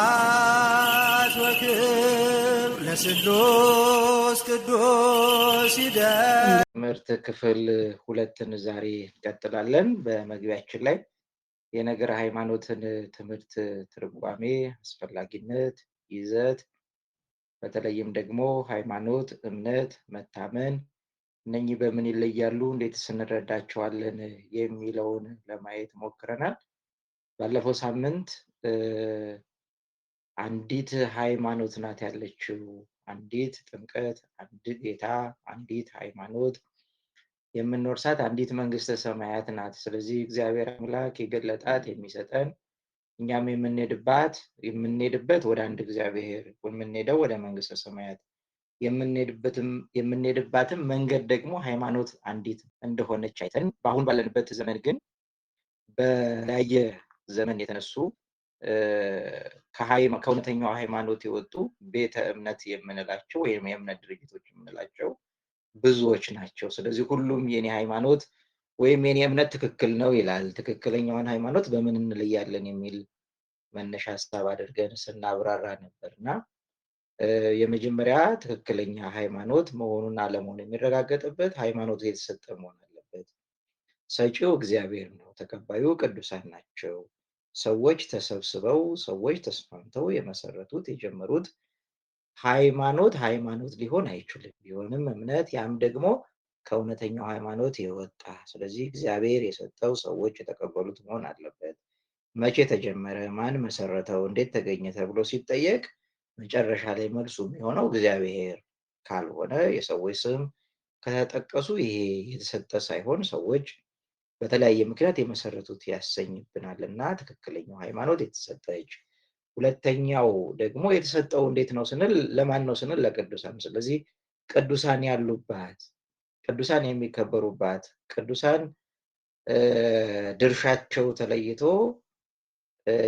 ስብሐት ወክብር ለስሉስ ቅዱስ ይደር። ትምህርት ክፍል 2ን ዛሬ እንቀጥላለን። በመግቢያችን ላይ የነገረ ሃይማኖትን ትምህርት ትርጓሜ፣ አስፈላጊነት፣ ይዘት፣ በተለይም ደግሞ ሃይማኖት፣ እምነት፣ መታመን እነኚህ በምን ይለያሉ፣ እንዴትስ እንረዳቸዋለን የሚለውን ለማየት ሞክረናል። ባለፈው ሳምንት አንዲት ሃይማኖት ናት ያለችው፣ አንዲት ጥምቀት፣ አንድ ጌታ፣ አንዲት ሃይማኖት፣ የምንወርሳት አንዲት መንግስተ ሰማያት ናት። ስለዚህ እግዚአብሔር አምላክ የገለጣት የሚሰጠን፣ እኛም የምንሄድበት ወደ አንድ እግዚአብሔር፣ የምንሄደው ወደ መንግስተ ሰማያት፣ የምንሄድባትም መንገድ ደግሞ ሃይማኖት አንዲት እንደሆነች አይተን፣ በአሁን ባለንበት ዘመን ግን በተለያየ ዘመን የተነሱ ከእውነተኛው ሃይማኖት የወጡ ቤተ እምነት የምንላቸው ወይም የእምነት ድርጅቶች የምንላቸው ብዙዎች ናቸው። ስለዚህ ሁሉም የኔ ሃይማኖት ወይም የኔ እምነት ትክክል ነው ይላል። ትክክለኛውን ሃይማኖት በምን እንለያለን የሚል መነሻ ሀሳብ አድርገን ስናብራራ ነበርና የመጀመሪያ ትክክለኛ ሃይማኖት መሆኑን አለመሆኑ የሚረጋገጥበት ሃይማኖቱ የተሰጠ መሆን አለበት። ሰጪው እግዚአብሔር ነው፣ ተቀባዩ ቅዱሳን ናቸው። ሰዎች ተሰብስበው ሰዎች ተስማምተው የመሰረቱት የጀመሩት ሃይማኖት ሊሆን አይችልም። ቢሆንም እምነት፣ ያም ደግሞ ከእውነተኛው ሃይማኖት የወጣ ስለዚህ እግዚአብሔር የሰጠው ሰዎች የተቀበሉት መሆን አለበት። መቼ ተጀመረ፣ ማን መሰረተው፣ እንዴት ተገኘ ተብሎ ሲጠየቅ መጨረሻ ላይ መልሱ የሚሆነው እግዚአብሔር ካልሆነ የሰዎች ስም ከተጠቀሱ ይሄ የተሰጠ ሳይሆን ሰዎች በተለያየ ምክንያት የመሰረቱት ያሰኝብናል እና ትክክለኛው ሃይማኖት የተሰጠች። ሁለተኛው ደግሞ የተሰጠው እንዴት ነው ስንል ለማን ነው ስንል ለቅዱሳን። ስለዚህ ቅዱሳን ያሉባት፣ ቅዱሳን የሚከበሩባት፣ ቅዱሳን ድርሻቸው ተለይቶ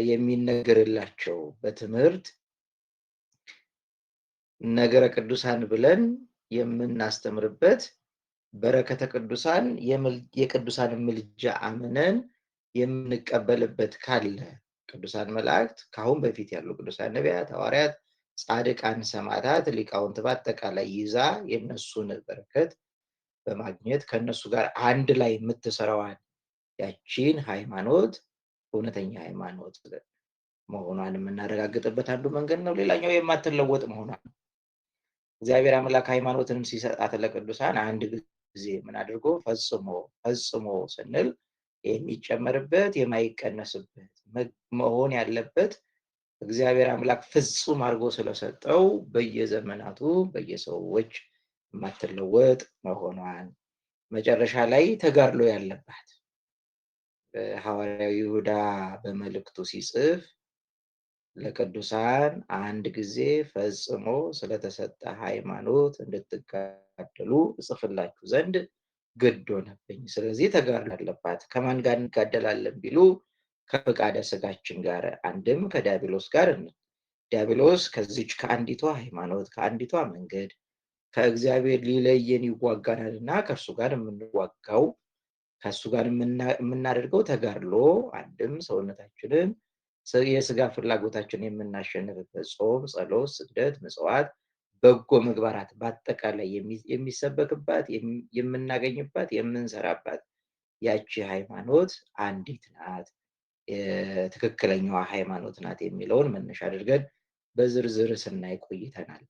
የሚነገርላቸው በትምህርት ነገረ ቅዱሳን ብለን የምናስተምርበት፣ በረከተ ቅዱሳን የቅዱሳን ምልጃ አምነን የምንቀበልበት ካለ ቅዱሳን መላእክት፣ ከአሁን በፊት ያሉ ቅዱሳን ነቢያት፣ ሐዋርያት፣ ጻድቃን፣ ሰማዕታት፣ ሊቃውንት በአጠቃላይ ይዛ የነሱን በረከት በማግኘት ከነሱ ጋር አንድ ላይ የምትሰራዋን ያቺን ሃይማኖት እውነተኛ ሃይማኖት መሆኗን የምናረጋግጥበት አንዱ መንገድ ነው። ሌላኛው የማትለወጥ መሆኗን ነው። እግዚአብሔር አምላክ ሃይማኖትን ሲሰጣት ለቅዱሳን አንድ ጊዜ ምን አድርጎ ፈጽሞ ስንል የሚጨመርበት የማይቀነስበት መሆን ያለበት እግዚአብሔር አምላክ ፍጹም አድርጎ ስለሰጠው በየዘመናቱ በየሰዎች የማትለወጥ መሆኗን፣ መጨረሻ ላይ ተጋድሎ ያለባት ሐዋርያው ይሁዳ በመልእክቱ ሲጽፍ ለቅዱሳን አንድ ጊዜ ፈጽሞ ስለተሰጠ ሃይማኖት እንድትጋደሉ እጽፍላችሁ ዘንድ ግድ ሆነብኝ። ስለዚህ ተጋድሎ አለባት። ከማን ጋር እንጋደላለን ቢሉ ከፈቃደ ስጋችን ጋር፣ አንድም ከዲያብሎስ ጋር። ዲያብሎስ ከዚች ከአንዲቷ ሃይማኖት ከአንዲቷ መንገድ ከእግዚአብሔር ሊለየን ይዋጋናልና ከእርሱ ጋር የምንዋጋው ከእሱ ጋር የምናደርገው ተጋድሎ አንድም ሰውነታችንን የስጋ ፍላጎታችን የምናሸንፍበት ጾም፣ ጸሎት፣ ስግደት፣ ምጽዋት፣ በጎ ምግባራት በአጠቃላይ የሚሰበክባት የምናገኝባት የምንሰራባት ያቺ ሃይማኖት አንዲት ናት፣ ትክክለኛዋ ሃይማኖት ናት የሚለውን መነሻ አድርገን በዝርዝር ስናይ ቆይተናል።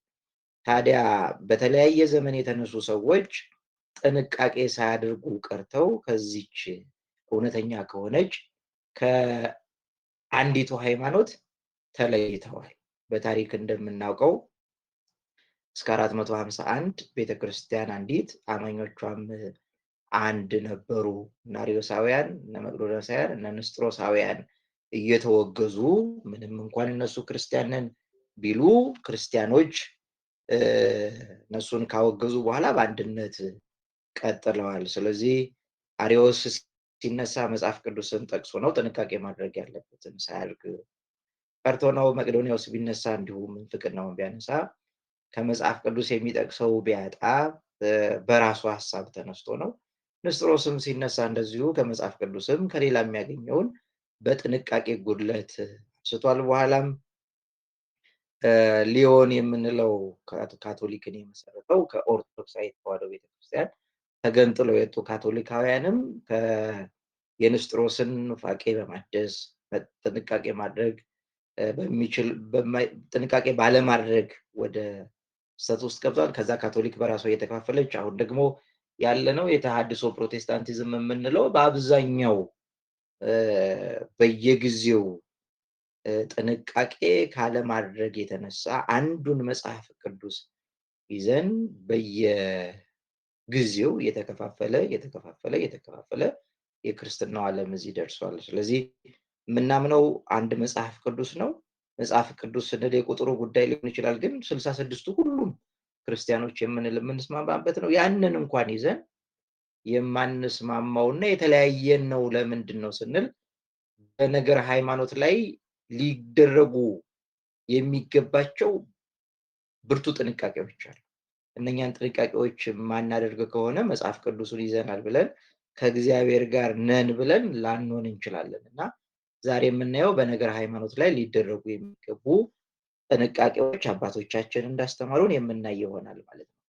ታዲያ በተለያየ ዘመን የተነሱ ሰዎች ጥንቃቄ ሳያደርጉ ቀርተው ከዚች እውነተኛ ከሆነች ከአንዲቱ ሃይማኖት ተለይተዋል። በታሪክ እንደምናውቀው እስከ 451 ቤተክርስቲያን አንዲት፣ አማኞቿም አንድ ነበሩ። እነ አርዮሳውያን፣ እነ መቅዶናውያን፣ እነ ንስጥሮሳውያን እየተወገዙ ምንም እንኳን እነሱ ክርስቲያንን ቢሉ ክርስቲያኖች እነሱን ካወገዙ በኋላ በአንድነት ቀጥለዋል። ስለዚህ አርዮስ ሲነሳ መጽሐፍ ቅዱስን ጠቅሶ ነው፣ ጥንቃቄ ማድረግ ያለበትን ሳያደርግ ቀርቶ ነው። መቅዶኒያውስ ቢነሳ እንዲሁ ምንፍቅናውን ቢያነሳ ከመጽሐፍ ቅዱስ የሚጠቅሰው ቢያጣ በራሱ ሀሳብ ተነስቶ ነው። ንስጥሮስም ሲነሳ እንደዚሁ ከመጽሐፍ ቅዱስም ከሌላ የሚያገኘውን በጥንቃቄ ጉድለት ስቷል። በኋላም ሊዮን የምንለው ካቶሊክን የመሰረተው ከኦርቶዶክሳዊት ተዋሕዶ ቤተክርስቲያን ተገንጥለው የወጡ ካቶሊካውያንም የንስጥሮስን ኑፋቄ በማደስ ጥንቃቄ ማድረግ ጥንቃቄ ባለማድረግ ወደ ስህተት ውስጥ ገብቷል። ከዛ ካቶሊክ በራሷ እየተከፋፈለች አሁን ደግሞ ያለነው የተሐድሶ ፕሮቴስታንቲዝም የምንለው በአብዛኛው በየጊዜው ጥንቃቄ ካለማድረግ የተነሳ አንዱን መጽሐፍ ቅዱስ ይዘን በየጊዜው የተከፋፈለ የክርስትናው ዓለም እዚህ ደርሷል። ስለዚህ የምናምነው አንድ መጽሐፍ ቅዱስ ነው። መጽሐፍ ቅዱስ ስንል የቁጥሩ ጉዳይ ሊሆን ይችላል፣ ግን 66ቱ ሁሉም ክርስቲያኖች የምንስማማበት ነው። ያንን እንኳን ይዘን የማንስማማውና የተለያየን ነው ለምንድን ነው ስንል በነገር ሃይማኖት ላይ ሊደረጉ የሚገባቸው ብርቱ ጥንቃቄዎች አሉ። እነኛን ጥንቃቄዎች ማናደርግ ከሆነ መጽሐፍ ቅዱሱን ይዘናል ብለን ከእግዚአብሔር ጋር ነን ብለን ላንሆን እንችላለን እና ዛሬ የምናየው በነገር ሃይማኖት ላይ ሊደረጉ የሚገቡ ጥንቃቄዎች አባቶቻችን እንዳስተማሩን የምናይ ይሆናል ማለት ነው።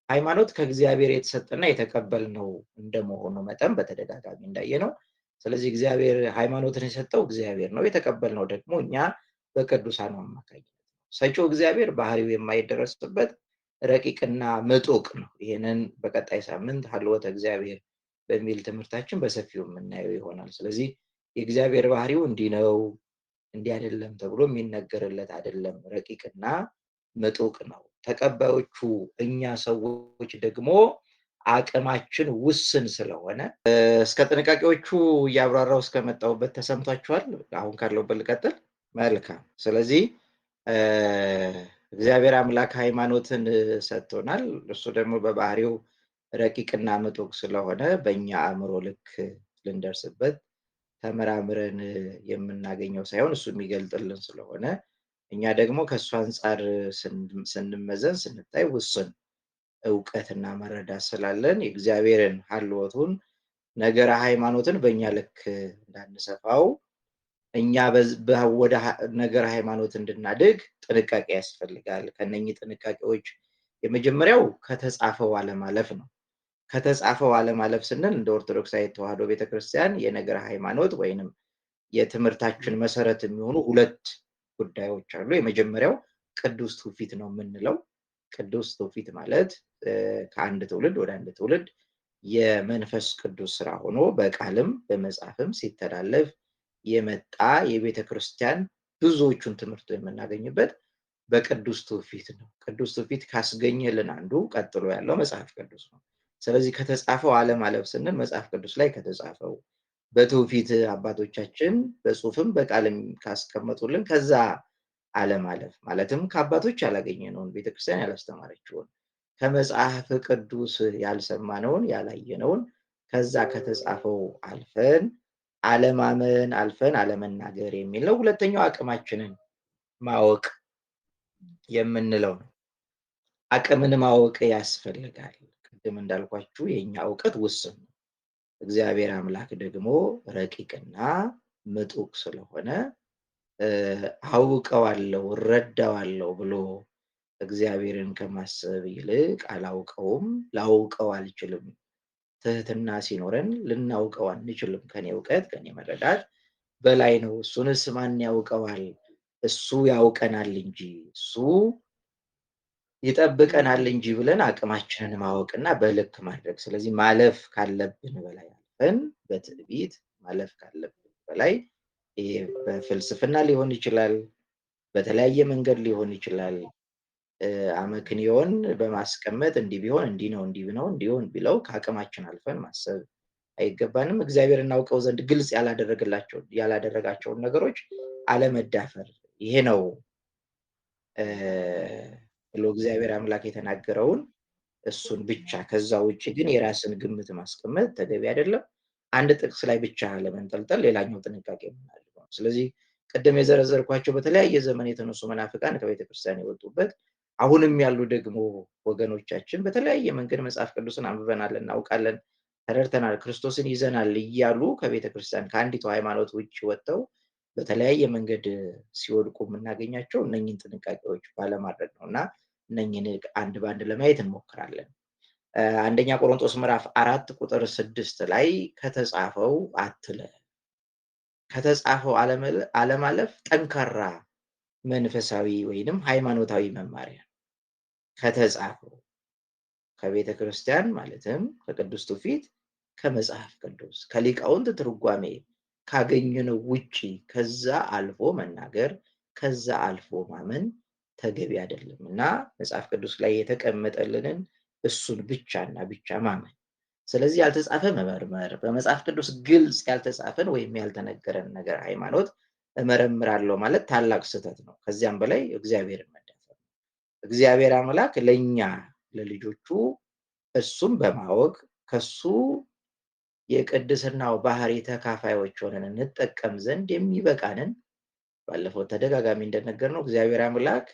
ሃይማኖት ከእግዚአብሔር የተሰጠና የተቀበልነው እንደመሆኑ መጠን በተደጋጋሚ እንዳየነው፣ ስለዚህ እግዚአብሔር ሃይማኖትን የሰጠው እግዚአብሔር ነው፣ የተቀበልነው ደግሞ እኛ በቅዱሳኑ አማካኝነት ነው። ሰጪው እግዚአብሔር ባህሪው የማይደረስበት ረቂቅና ምጡቅ ነው። ይህንን በቀጣይ ሳምንት ሀልወተ እግዚአብሔር በሚል ትምህርታችን በሰፊው የምናየው ይሆናል። ስለዚህ የእግዚአብሔር ባህሪው እንዲህ ነው እንዲህ አይደለም ተብሎ የሚነገርለት አይደለም፣ ረቂቅና ምጡቅ ነው። ተቀባዮቹ እኛ ሰዎች ደግሞ አቅማችን ውስን ስለሆነ እስከ ጥንቃቄዎቹ እያብራራው እስከመጣሁበት ተሰምቷችኋል። አሁን ካለውበት ልቀጥል። መልካም። ስለዚህ እግዚአብሔር አምላክ ሃይማኖትን ሰጥቶናል። እሱ ደግሞ በባህሪው ረቂቅና ምጡቅ ስለሆነ በእኛ አእምሮ ልክ ልንደርስበት ተመራምረን የምናገኘው ሳይሆን እሱ የሚገልጥልን ስለሆነ እኛ ደግሞ ከእሱ አንጻር ስንመዘን ስንታይ ውስን እውቀትና መረዳት ስላለን የእግዚአብሔርን ሀልወቱን ነገረ ሃይማኖትን በእኛ ልክ እንዳንሰፋው እኛ ወደ ነገረ ሃይማኖት እንድናድግ ጥንቃቄ ያስፈልጋል። ከነኚህ ጥንቃቄዎች የመጀመሪያው ከተጻፈው አለማለፍ ነው። ከተጻፈው አለማለፍ ስንል እንደ ኦርቶዶክሳዊት ተዋሕዶ ቤተክርስቲያን የነገረ ሃይማኖት ወይንም የትምህርታችን መሰረት የሚሆኑ ሁለት ጉዳዮች አሉ። የመጀመሪያው ቅዱስ ትውፊት ነው የምንለው። ቅዱስ ትውፊት ማለት ከአንድ ትውልድ ወደ አንድ ትውልድ የመንፈስ ቅዱስ ስራ ሆኖ በቃልም በመጽሐፍም ሲተላለፍ የመጣ የቤተ ክርስቲያን ብዙዎቹን ትምህርት የምናገኝበት በቅዱስ ትውፊት ነው። ቅዱስ ትውፊት ካስገኘልን አንዱ ቀጥሎ ያለው መጽሐፍ ቅዱስ ነው። ስለዚህ ከተጻፈው አለማለፍ ስንል መጽሐፍ ቅዱስ ላይ ከተጻፈው በትውፊት አባቶቻችን በጽሁፍም በቃልም ካስቀመጡልን ከዛ አለማለፍ ማለትም ከአባቶች ያላገኘነውን ቤተክርስቲያን ያላስተማረችውን ከመጽሐፍ ቅዱስ ያልሰማነውን ያላየነውን ከዛ ከተጻፈው አልፈን አለማመን አልፈን አለመናገር የሚል ነው። ሁለተኛው አቅማችንን ማወቅ የምንለው ነው። አቅምን ማወቅ ያስፈልጋል። ቅድም እንዳልኳችሁ የኛ እውቀት ውስን ነው። እግዚአብሔር አምላክ ደግሞ ረቂቅና ምጡቅ ስለሆነ አውቀዋለሁ እረዳዋለሁ ብሎ እግዚአብሔርን ከማሰብ ይልቅ አላውቀውም ላውቀው አልችልም፣ ትህትና ሲኖረን ልናውቀው አንችልም፣ ከኔ እውቀት ከኔ መረዳት በላይ ነው፣ እሱንስ ማን ያውቀዋል፣ እሱ ያውቀናል እንጂ እሱ ይጠብቀናል እንጂ ብለን አቅማችንን ማወቅና በልክ ማድረግ። ስለዚህ ማለፍ ካለብን በላይ አልፈን በትዕቢት ማለፍ ካለብን በላይ ይሄ በፍልስፍና ሊሆን ይችላል፣ በተለያየ መንገድ ሊሆን ይችላል። አመክንዮን በማስቀመጥ እንዲህ ቢሆን እንዲህ ነው እንዲህ ነው እንዲሆን ቢለው ከአቅማችን አልፈን ማሰብ አይገባንም። እግዚአብሔር እናውቀው ዘንድ ግልጽ ያላደረጋቸውን ነገሮች አለመዳፈር፣ ይሄ ነው ብሎ እግዚአብሔር አምላክ የተናገረውን እሱን ብቻ። ከዛ ውጭ ግን የራስን ግምት ማስቀመጥ ተገቢ አይደለም። አንድ ጥቅስ ላይ ብቻ ለመንጠልጠል ሌላኛው ጥንቃቄ የምናደርገው። ስለዚህ ቅድም የዘረዘርኳቸው በተለያየ ዘመን የተነሱ መናፍቃን ከቤተክርስቲያን የወጡበት አሁንም ያሉ ደግሞ ወገኖቻችን በተለያየ መንገድ መጽሐፍ ቅዱስን አንብበናል፣ እናውቃለን፣ ተረድተናል፣ ክርስቶስን ይዘናል እያሉ ከቤተክርስቲያን ከአንዲቱ ሃይማኖት ውጭ ወጥተው በተለያየ መንገድ ሲወድቁ የምናገኛቸው እነኝህን ጥንቃቄዎች ባለማድረግ ነው እና እነኝህን አንድ በአንድ ለማየት እንሞክራለን። አንደኛ ቆሮንቶስ ምዕራፍ 4 ቁጥር 6 ላይ ከተጻፈው አትለፍ፣ ከተጻፈው አለማለፍ ጠንካራ መንፈሳዊ ወይንም ሃይማኖታዊ መማሪያ ከተጻፈው ከቤተ ክርስቲያን ማለትም ከቅዱስ ትውፊት ከመጽሐፍ ቅዱስ ከሊቃውንት ትርጓሜ ካገኘነው ውጪ ከዛ አልፎ መናገር ከዛ አልፎ ማመን ተገቢ አይደለም እና መጽሐፍ ቅዱስ ላይ የተቀመጠልንን እሱን ብቻና ብቻ ማመን። ስለዚህ ያልተጻፈ መመርመር፣ በመጽሐፍ ቅዱስ ግልጽ ያልተጻፈን ወይም ያልተነገረን ነገር ሃይማኖት እመረምራለሁ ማለት ታላቅ ስህተት ነው። ከዚያም በላይ እግዚአብሔርን መዳፈር ነው። እግዚአብሔር አምላክ ለኛ ለልጆቹ እሱም በማወቅ ከሱ የቅድስናው ባህሪ ተካፋዮች ሆነን እንጠቀም ዘንድ የሚበቃንን ባለፈው ተደጋጋሚ እንደነገርነው እግዚአብሔር አምላክ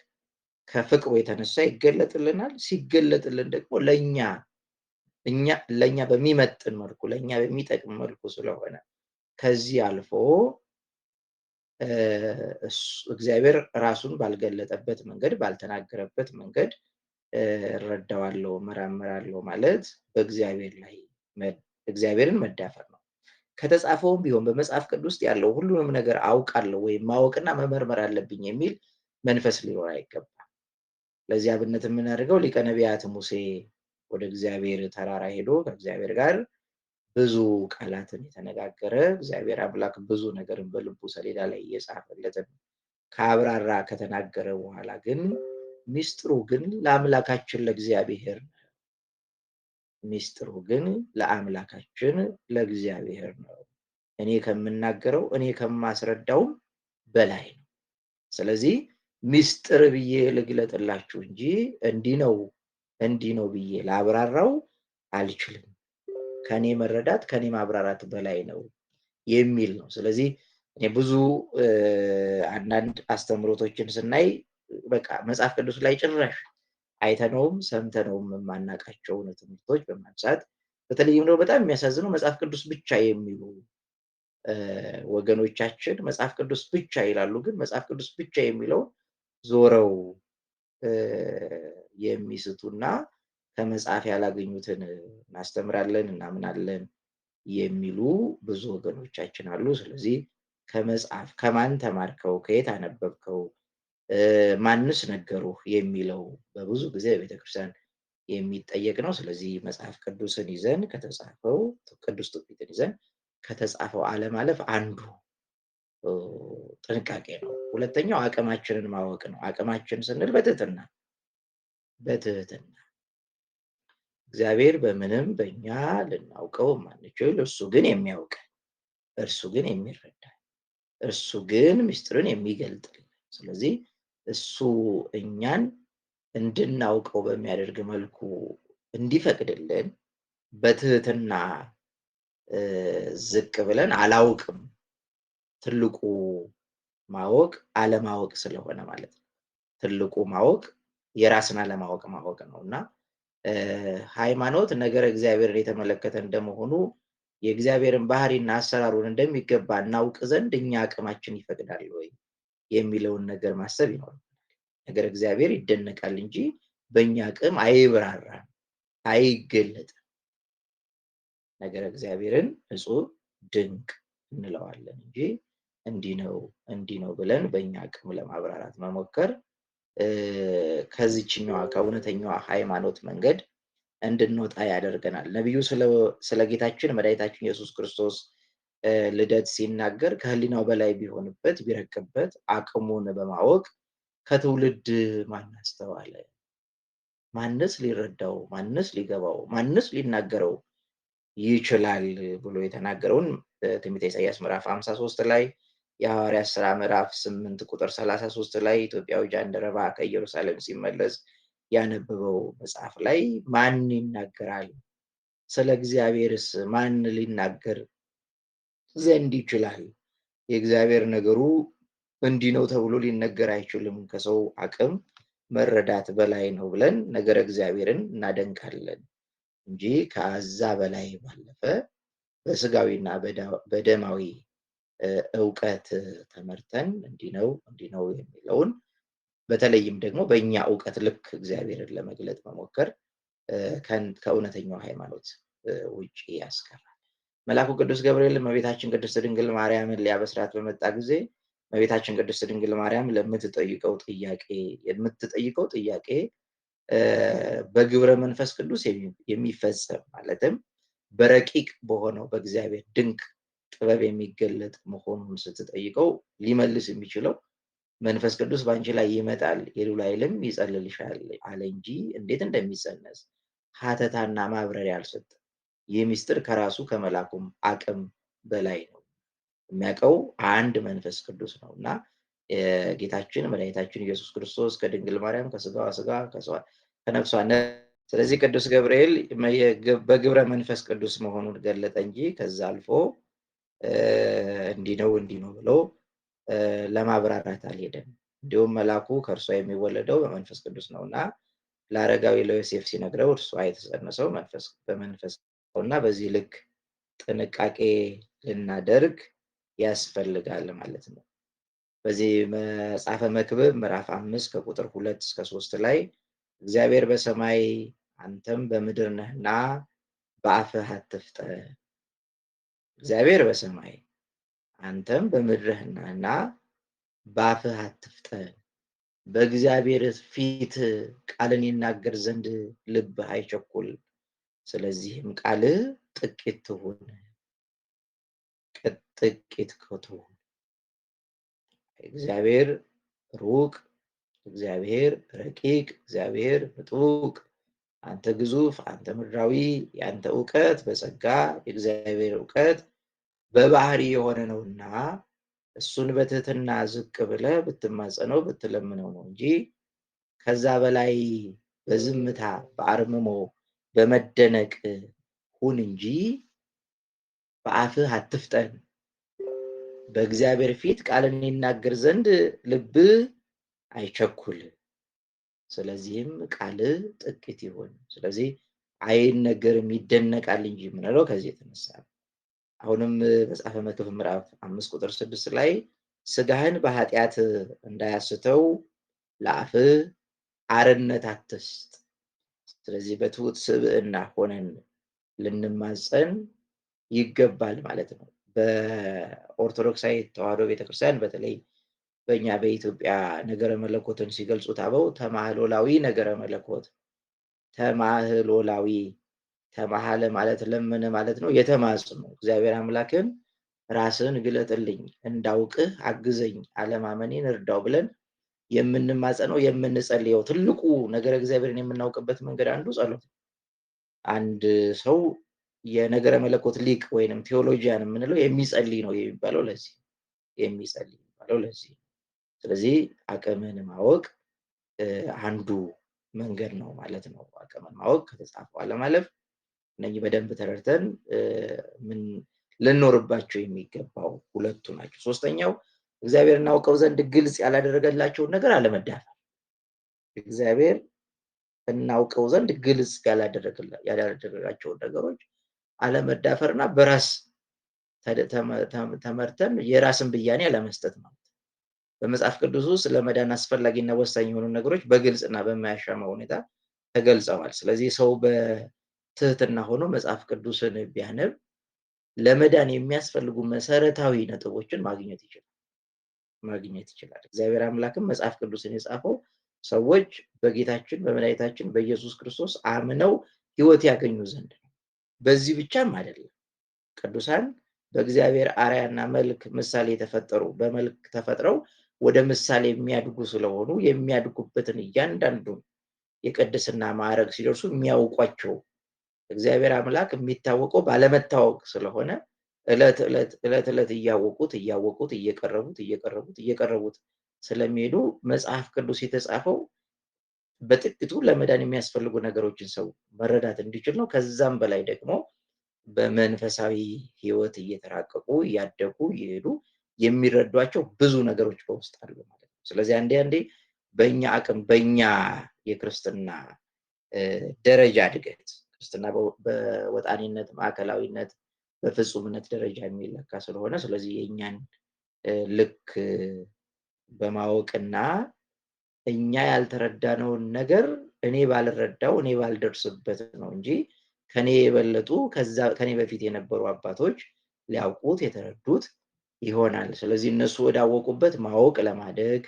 ከፍቅሩ የተነሳ ይገለጥልናል። ሲገለጥልን ደግሞ ለኛ በሚመጥን መልኩ ለኛ በሚጠቅም መልኩ ስለሆነ ከዚህ አልፎ እግዚአብሔር ራሱን ባልገለጠበት መንገድ ባልተናገረበት መንገድ እረዳዋለሁ መራመራለሁ ማለት በእግዚአብሔር ላይ እግዚአብሔርን መዳፈር ነው። ከተጻፈውም ቢሆን በመጽሐፍ ቅዱስ ያለው ሁሉንም ነገር አውቃለሁ ወይም ማወቅና መመርመር አለብኝ የሚል መንፈስ ሊኖር አይገባም። ለዚህ አብነት የምናደርገው ሊቀ ነቢያት ሙሴ ወደ እግዚአብሔር ተራራ ሄዶ ከእግዚአብሔር ጋር ብዙ ቃላትን የተነጋገረ እግዚአብሔር አምላክ ብዙ ነገርን በልቡ ሰሌዳ ላይ እየጻፈለትን ከአብራራ ከተናገረ በኋላ ግን ሚስጥሩ ግን ለአምላካችን ለእግዚአብሔር ነው። ሚስጥሩ ግን ለአምላካችን ለእግዚአብሔር ነው። እኔ ከምናገረው እኔ ከማስረዳውም በላይ ነው። ስለዚህ ሚስጥር ብዬ ልግለጥላችሁ እንጂ እንዲህ ነው ብዬ ላብራራው አልችልም። ከኔ መረዳት ከኔ ማብራራት በላይ ነው የሚል ነው። ስለዚህ እኔ ብዙ አንዳንድ አስተምሮቶችን ስናይ በቃ መጽሐፍ ቅዱስ ላይ ጭራሽ አይተነውም ሰምተነውም የማናውቃቸውን ትምህርቶች በማንሳት በተለይም ደግሞ በጣም የሚያሳዝነው መጽሐፍ ቅዱስ ብቻ የሚሉ ወገኖቻችን መጽሐፍ ቅዱስ ብቻ ይላሉ፣ ግን መጽሐፍ ቅዱስ ብቻ የሚለው ዞረው የሚስቱና ከመጽሐፍ ያላገኙትን እናስተምራለን እናምናለን የሚሉ ብዙ ወገኖቻችን አሉ። ስለዚህ ከመጽሐፍ ከማን ተማርከው ከየት አነበብከው ማንስ ነገሩህ የሚለው በብዙ ጊዜ በቤተክርስቲያን የሚጠየቅ ነው። ስለዚህ መጽሐፍ ቅዱስን ይዘን ከተጻፈው ቅዱስ ትውፊትን ይዘን ከተጻፈው አለማለፍ አንዱ ጥንቃቄ ነው። ሁለተኛው አቅማችንን ማወቅ ነው። አቅማችን ስንል በትህትና እግዚአብሔር በምንም በእኛ ልናውቀው ማንችል እርሱ ግን የሚያውቅ እርሱ ግን የሚረዳ እርሱ ግን ምስጢርን የሚገልጥልን ስለዚህ እሱ እኛን እንድናውቀው በሚያደርግ መልኩ እንዲፈቅድልን በትህትና ዝቅ ብለን አላውቅም ትልቁ ማወቅ አለማወቅ ስለሆነ ማለት ነው። ትልቁ ማወቅ የራስን አለማወቅ ማወቅ ነውና ሃይማኖት ነገር እግዚአብሔርን የተመለከተ እንደመሆኑ የእግዚአብሔርን ባህሪና አሰራሩን እንደሚገባ እናውቅ ዘንድ እኛ አቅማችን ይፈቅዳል ወይ የሚለውን ነገር ማሰብ ይኖርብናል። ነገር እግዚአብሔር ይደነቃል እንጂ በእኛ አቅም አይብራራም አይገለጥም። ነገር እግዚአብሔርን እጹብ ድንቅ እንለዋለን እንጂ እንዲህ ነው ብለን በእኛ አቅም ለማብራራት መሞከር ከዚህኛዋ ከእውነተኛዋ ሃይማኖት መንገድ እንድንወጣ ያደርገናል። ነቢዩ ስለ ጌታችን መድኃኒታችን ኢየሱስ ክርስቶስ ልደት ሲናገር ከህሊናው በላይ ቢሆንበት ቢረቅበት አቅሙን በማወቅ ከትውልድ ማን አስተዋለ? ማንስ ሊረዳው? ማንስ ሊገባው? ማንስ ሊናገረው ይችላል ብሎ የተናገረውን ትንቢተ ኢሳይያስ ምዕራፍ 53 ላይ የሐዋርያት ሥራ ምዕራፍ 8 ቁጥር 33 ላይ ኢትዮጵያዊ ጃንደረባ ከኢየሩሳሌም ሲመለስ ያነበበው መጽሐፍ ላይ ማን ይናገራል? ስለ እግዚአብሔርስ ማን ሊናገር ዘንድ ይችላል? የእግዚአብሔር ነገሩ እንዲህ ነው ተብሎ ሊነገር አይችልም፣ ከሰው አቅም መረዳት በላይ ነው ብለን ነገር እግዚአብሔርን እናደንቃለን እንጂ ከዛ በላይ ባለፈ በስጋዊና በደማዊ እውቀት ተመርተን እንዲህ ነው የሚለውን በተለይም ደግሞ በእኛ እውቀት ልክ እግዚአብሔርን ለመግለጥ መሞከር ከእውነተኛው ሃይማኖት ውጪ ያስቀራል። መልአኩ ቅዱስ ገብርኤል እመቤታችን ቅድስት ድንግል ማርያምን ሊያበስራት በመጣ ጊዜ እመቤታችን ቅድስት ድንግል ማርያም የምትጠይቀው ጥያቄ በግብረ መንፈስ ቅዱስ የሚፈጸም ማለትም በረቂቅ በሆነው በእግዚአብሔር ድንቅ ጥበብ የሚገለጥ መሆኑን ስትጠይቀው ሊመልስ የሚችለው መንፈስ ቅዱስ በአንቺ ላይ ይመጣል፣ የልዑል ኃይልም ይጸልልሻል አለ እንጂ እንዴት እንደሚጸነስ ሀተታና ማብራሪያ አልሰጠም። ይህ ምስጢር ከራሱ ከመልአኩም አቅም በላይ ነው። የሚያውቀው አንድ መንፈስ ቅዱስ ነው እና ጌታችን መድኃኒታችን ኢየሱስ ክርስቶስ ከድንግል ማርያም ከስጋዋ ስጋ ከነፍሷ ነፍስ። ስለዚህ ቅዱስ ገብርኤል በግብረ መንፈስ ቅዱስ መሆኑን ገለጠ እንጂ ከዛ አልፎ እንዲህ ነው ብሎ ለማብራራት አልሄደም። እንዲሁም መልአኩ ከእርሷ የሚወለደው በመንፈስ ቅዱስ ነውና ለአረጋዊ ለዮሴፍ ሲነግረው እርሷ የተጸነሰው በመንፈስ ነውና በዚህ ልክ ጥንቃቄ ልናደርግ ያስፈልጋል ማለት ነው። በዚህ መጽሐፈ መክብብ ምዕራፍ 5 ከቁጥር 2 እስከ 3 ላይ እግዚአብሔር በሰማይ አንተም በምድር ነህና በአፍህ አትፍጠን። እግዚአብሔር በሰማይ አንተም በምድር ነህና በአፍህ አትፍጠን። በእግዚአብሔር ፊት ቃልን ይናገር ዘንድ ልብህ አይቸኩል። ስለዚህም ቃልህ ጥቂት ትሁን። እግዚአብሔር ሩቅ፣ እግዚአብሔር ረቂቅ፣ እግዚአብሔር ምጡቅ፣ አንተ ግዙፍ፣ አንተ ምድራዊ፣ የአንተ እውቀት በጸጋ የእግዚአብሔር እውቀት በባህሪ የሆነ ነውና እሱን በትህትና ዝቅ ብለህ ብትማጸነው ብትለምነው ነው እንጂ ከዛ በላይ በዝምታ በአርምሞ በመደነቅ ሁን እንጂ በአፍህ አትፍጠን። በእግዚአብሔር ፊት ቃልን ይናገር ዘንድ ልብህ አይቸኩል። ስለዚህም ቃልህ ጥቂት ይሁን። ስለዚህ አይነገርም ይደነቃል እንጂ የምንለው ከዚህ የተነሳ ነው። አሁንም መጽሐፈ መክብብ ምዕራፍ 5 ቁጥር 6 ላይ ስጋህን በኃጢአት እንዳያስተው ለአፍህ አርነት አትስጥ። ስለዚህ በትሁት ስብዕና ሆነን ልንማጸን ይገባል ማለት ነው። በኦርቶዶክሳዊ ተዋሕዶ ቤተክርስቲያን በተለይ በእኛ በኢትዮጵያ ነገረ መለኮትን ሲገልጹት አበው ተማህሎላዊ ነገረ መለኮት፣ ተማህሎላዊ ተማሃለ ማለት ለመነ ማለት ነው። የተማጽኖ እግዚአብሔር አምላክን ራስን ግለጥልኝ፣ እንዳውቅህ አግዘኝ፣ አለማመኔን እርዳው ብለን የምንማጸነው የምንጸልየው ትልቁ ነገረ እግዚአብሔርን የምናውቅበት መንገድ አንዱ ጸሎት ነው። አንድ ሰው የነገረ መለኮት ሊቅ ወይንም ቴዎሎጂያን የምንለው የሚጸልይ ነው የሚባለው ለዚህ ስለዚህ አቅምን ማወቅ አንዱ መንገድ ነው ማለት ነው። አቅምን ማወቅ ከተጻፈው አለማለፍ እነኚህ በደንብ ተረድተን ምን ልንኖርባቸው የሚገባው ሁለቱ ናቸው። ሶስተኛው እግዚአብሔር እናውቀው ዘንድ ግልጽ ያላደረገላቸውን ነገር አለመዳፈር። እግዚአብሔር እናውቀው ዘንድ ግልጽ ያላደረጋቸውን ነገሮች አለመዳፈርና በራስ ተመርተን የራስን ብያኔ አለመስጠት ማለት ነው። በመጽሐፍ ቅዱስ ውስጥ ለመዳን አስፈላጊና ወሳኝ የሆኑ ነገሮች በግልጽና በማያሻማ ሁኔታ ተገልጸዋል። ስለዚህ ሰው በትህትና ሆኖ መጽሐፍ ቅዱስን ቢያነብ ለመዳን የሚያስፈልጉ መሰረታዊ ነጥቦችን ማግኘት ይችላል። እግዚአብሔር አምላክም መጽሐፍ ቅዱስን የጻፈው ሰዎች በጌታችን በመድኃኒታችን በኢየሱስ ክርስቶስ አምነው ሕይወት ያገኙ ዘንድ ነው። በዚህ ብቻም አይደለም። ቅዱሳን በእግዚአብሔር አርአያና መልክ ምሳሌ በመልክ ተፈጥረው ወደ ምሳሌ የሚያድጉ ስለሆኑ የሚያድጉበትን እያንዳንዱን የቅድስና ማዕረግ ሲደርሱ የሚያውቋቸው እግዚአብሔር አምላክ የሚታወቀው ባለመታወቅ ስለሆነ ዕለት እያወቁት እየቀረቡት ስለሚሄዱ መጽሐፍ ቅዱስ የተጻፈው በጥቂቱ ለመዳን የሚያስፈልጉ ነገሮችን ሰው መረዳት እንዲችል ነው። ከዛም በላይ ደግሞ በመንፈሳዊ ሕይወት እየተራቀቁ እያደጉ እየሄዱ የሚረዷቸው ብዙ ነገሮች በውስጥ አሉ ማለት ነው። ስለዚህ አንዴ በእኛ አቅም በእኛ የክርስትና ደረጃ እድገት ክርስትና በወጣኒነት ማዕከላዊነት በፍጹምነት ደረጃ የሚለካ ስለሆነ ስለዚህ የኛን ልክ በማወቅና እኛ ያልተረዳነውን ነገር እኔ ባልረዳው እኔ ባልደርስበት ነው እንጂ ከኔ የበለጡ ከኔ በፊት የነበሩ አባቶች ሊያውቁት የተረዱት ይሆናል። ስለዚህ እነሱ ወዳወቁበት ማወቅ ለማደግ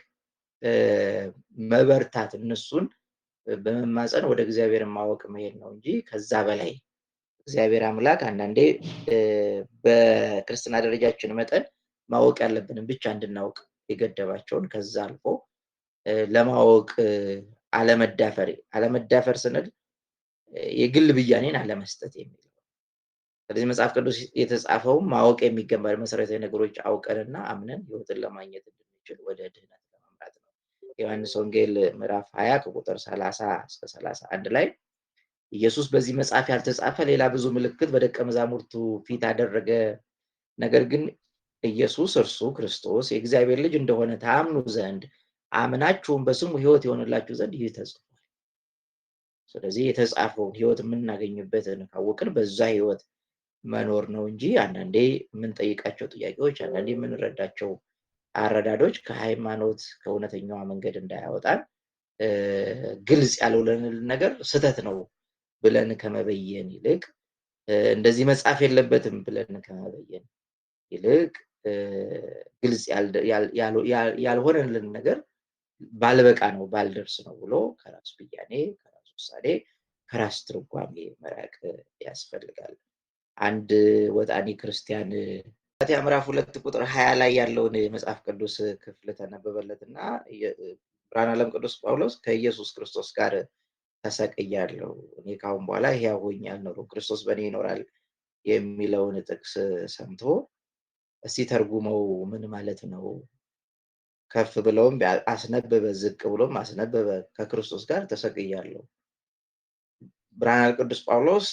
መበርታት እነሱን በመማፀን ወደ እግዚአብሔር ማወቅ መሄድ ነው እንጂ ከዛ በላይ እግዚአብሔር አምላክ አንዳንዴ በክርስትና ደረጃችን መጠን ማወቅ ያለብንን ብቻ እንድናውቅ የገደባቸውን ከዛ አልፎ ለማወቅ አለመዳፈር ስንል የግል ብያኔን አለመስጠት የሚል ነው። ስለዚህ መጽሐፍ ቅዱስ የተጻፈው ማወቅ የሚገባ መሰረታዊ ነገሮች አውቀንና አምነን ሕይወትን ለማግኘት እንድንችል ወደ ድህነት ለማምራት ነው። ዮሐንስ ወንጌል ምዕራፍ 20 ከቁጥር 30 እስከ 31 ላይ ኢየሱስ በዚህ መጽሐፍ ያልተጻፈ ሌላ ብዙ ምልክት በደቀ መዛሙርቱ ፊት አደረገ። ነገር ግን ኢየሱስ እርሱ ክርስቶስ የእግዚአብሔር ልጅ እንደሆነ ታምኑ ዘንድ አምናችሁም በስሙ ሕይወት ይሆንላችሁ ዘንድ ይህ ተጽፏል። ስለዚህ የተጻፈውን ሕይወት የምናገኝበትን ካወቅን በዛ ሕይወት መኖር ነው እንጂ አንዳንዴ የምንጠይቃቸው ጥያቄዎች አንዳንዴ የምንረዳቸው አረዳዶች ከሃይማኖት ከእውነተኛዋ መንገድ እንዳያወጣን ግልጽ ያልሆነልን ነገር ስህተት ነው ብለን ከመበየን ይልቅ እንደዚህ መጻፍ የለበትም ብለን ከመበየን ይልቅ ግልጽ ያልሆነልን ነገር ባልበቃ ነው ባልደርስ ነው ብሎ ከራስ ብያኔ ከራስ ውሳኔ ከራስ ትርጓሜ መራቅ ያስፈልጋል። አንድ ወጣኒ ክርስቲያን ገላትያ ምዕራፍ 2 ቁጥር 20 ላይ ያለውን የመጽሐፍ ቅዱስ ክፍል ተነበበለትና ብርሃነ ዓለም ቅዱስ ጳውሎስ ከኢየሱስ ክርስቶስ ጋር ተሰቅያለሁ፣ እኔ ካሁን በኋላ ሕያው ሆኜ አልኖርም ክርስቶስ በእኔ ይኖራል የሚለውን ጥቅስ ሰምቶ እስቲ ተርጉመው ምን ማለት ነው? ከፍ ብለውም አስነበበ፣ ዝቅ ብሎም አስነበበ፣ ከክርስቶስ ጋር ተሰቅያለሁ። ብርሃነ ቅዱስ ጳውሎስ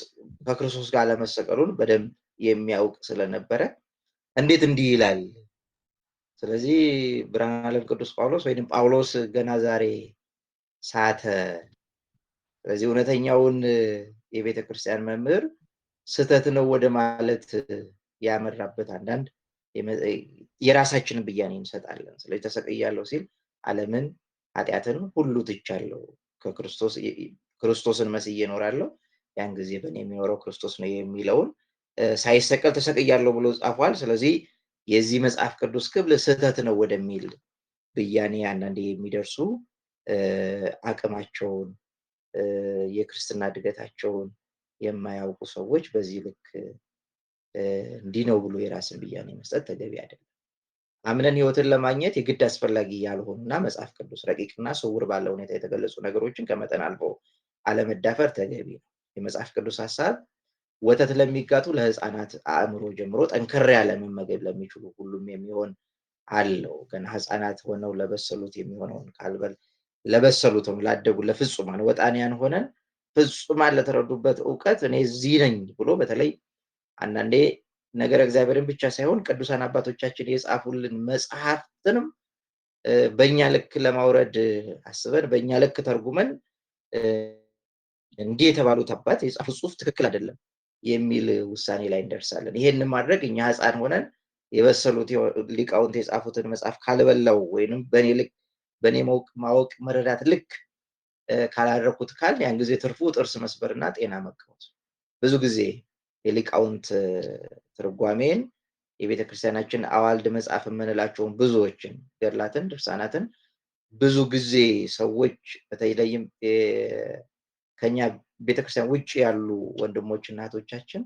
ከክርስቶስ ጋር ለመሰቀሉን በደንብ የሚያውቅ ስለነበረ እንዴት እንዲህ ይላል? ስለዚህ ብርሃነ ቅዱስ ጳውሎስ ወይንም ጳውሎስ ገና ዛሬ ሳተ። ስለዚህ እውነተኛውን የቤተ ክርስቲያን መምህር ስህተት ነው ወደ ማለት ያመራበት አንዳንድ የራሳችንን ብያኔ እንሰጣለን። ስለዚህ ተሰቅያለሁ ሲል ዓለምን ኃጢአትን ሁሉ ትቻለሁ፣ ክርስቶስን መስዬ እኖራለሁ፣ ያን ጊዜ በእኔ የሚኖረው ክርስቶስ ነው የሚለውን ሳይሰቀል ተሰቅያለሁ ብሎ ጻፏል። ስለዚህ የዚህ መጽሐፍ ቅዱስ ክፍል ስህተት ነው ወደሚል ብያኔ አንዳንዴ የሚደርሱ አቅማቸውን የክርስትና እድገታቸውን የማያውቁ ሰዎች በዚህ ልክ እንዲህ ነው ብሎ የራስን ብያኔ መስጠት ተገቢ አይደለም። አምነን ሕይወትን ለማግኘት የግድ አስፈላጊ ያልሆኑና መጽሐፍ ቅዱስ ረቂቅና ስውር ባለ ሁኔታ የተገለጹ ነገሮችን ከመጠን አልፎ አለመዳፈር ተገቢ ነው። የመጽሐፍ ቅዱስ ሐሳብ ወተት ለሚጋቱ ለሕፃናት አእምሮ ጀምሮ ጠንከር ያለ መመገብ ለሚችሉ ሁሉም የሚሆን አለው። ገና ሕፃናት ሆነው ለበሰሉት የሚሆነውን ካልበል ለበሰሉትም ላደጉ ለፍጹማን ወጣንያን ሆነን ፍጹማን ለተረዱበት እውቀት እኔ እዚህ ነኝ ብሎ በተለይ አንዳንዴ ነገር እግዚአብሔርን ብቻ ሳይሆን ቅዱሳን አባቶቻችን የጻፉልን መጽሐፍትንም በእኛ ልክ ለማውረድ አስበን በእኛ ልክ ተርጉመን እንዲህ የተባሉት አባት የጻፉት ጽሑፍ ትክክል አይደለም የሚል ውሳኔ ላይ እንደርሳለን። ይሄንን ማድረግ እኛ ሕፃን ሆነን የበሰሉት ሊቃውንት የጻፉትን መጽሐፍ ካልበላው ወይንም በእኔ ማወቅ መረዳት ልክ ካላደረኩት ካል ያን ጊዜ ትርፉ ጥርስ መስበርና ጤና መቃወስ። ብዙ ጊዜ የሊቃውንት ትርጓሜን የቤተክርስቲያናችን አዋልድ መጽሐፍ የምንላቸውን ብዙዎችን ገድላትን ድርሳናትን ብዙ ጊዜ ሰዎች በተለይም ከኛ ቤተክርስቲያን ውጭ ያሉ ወንድሞች እናቶቻችን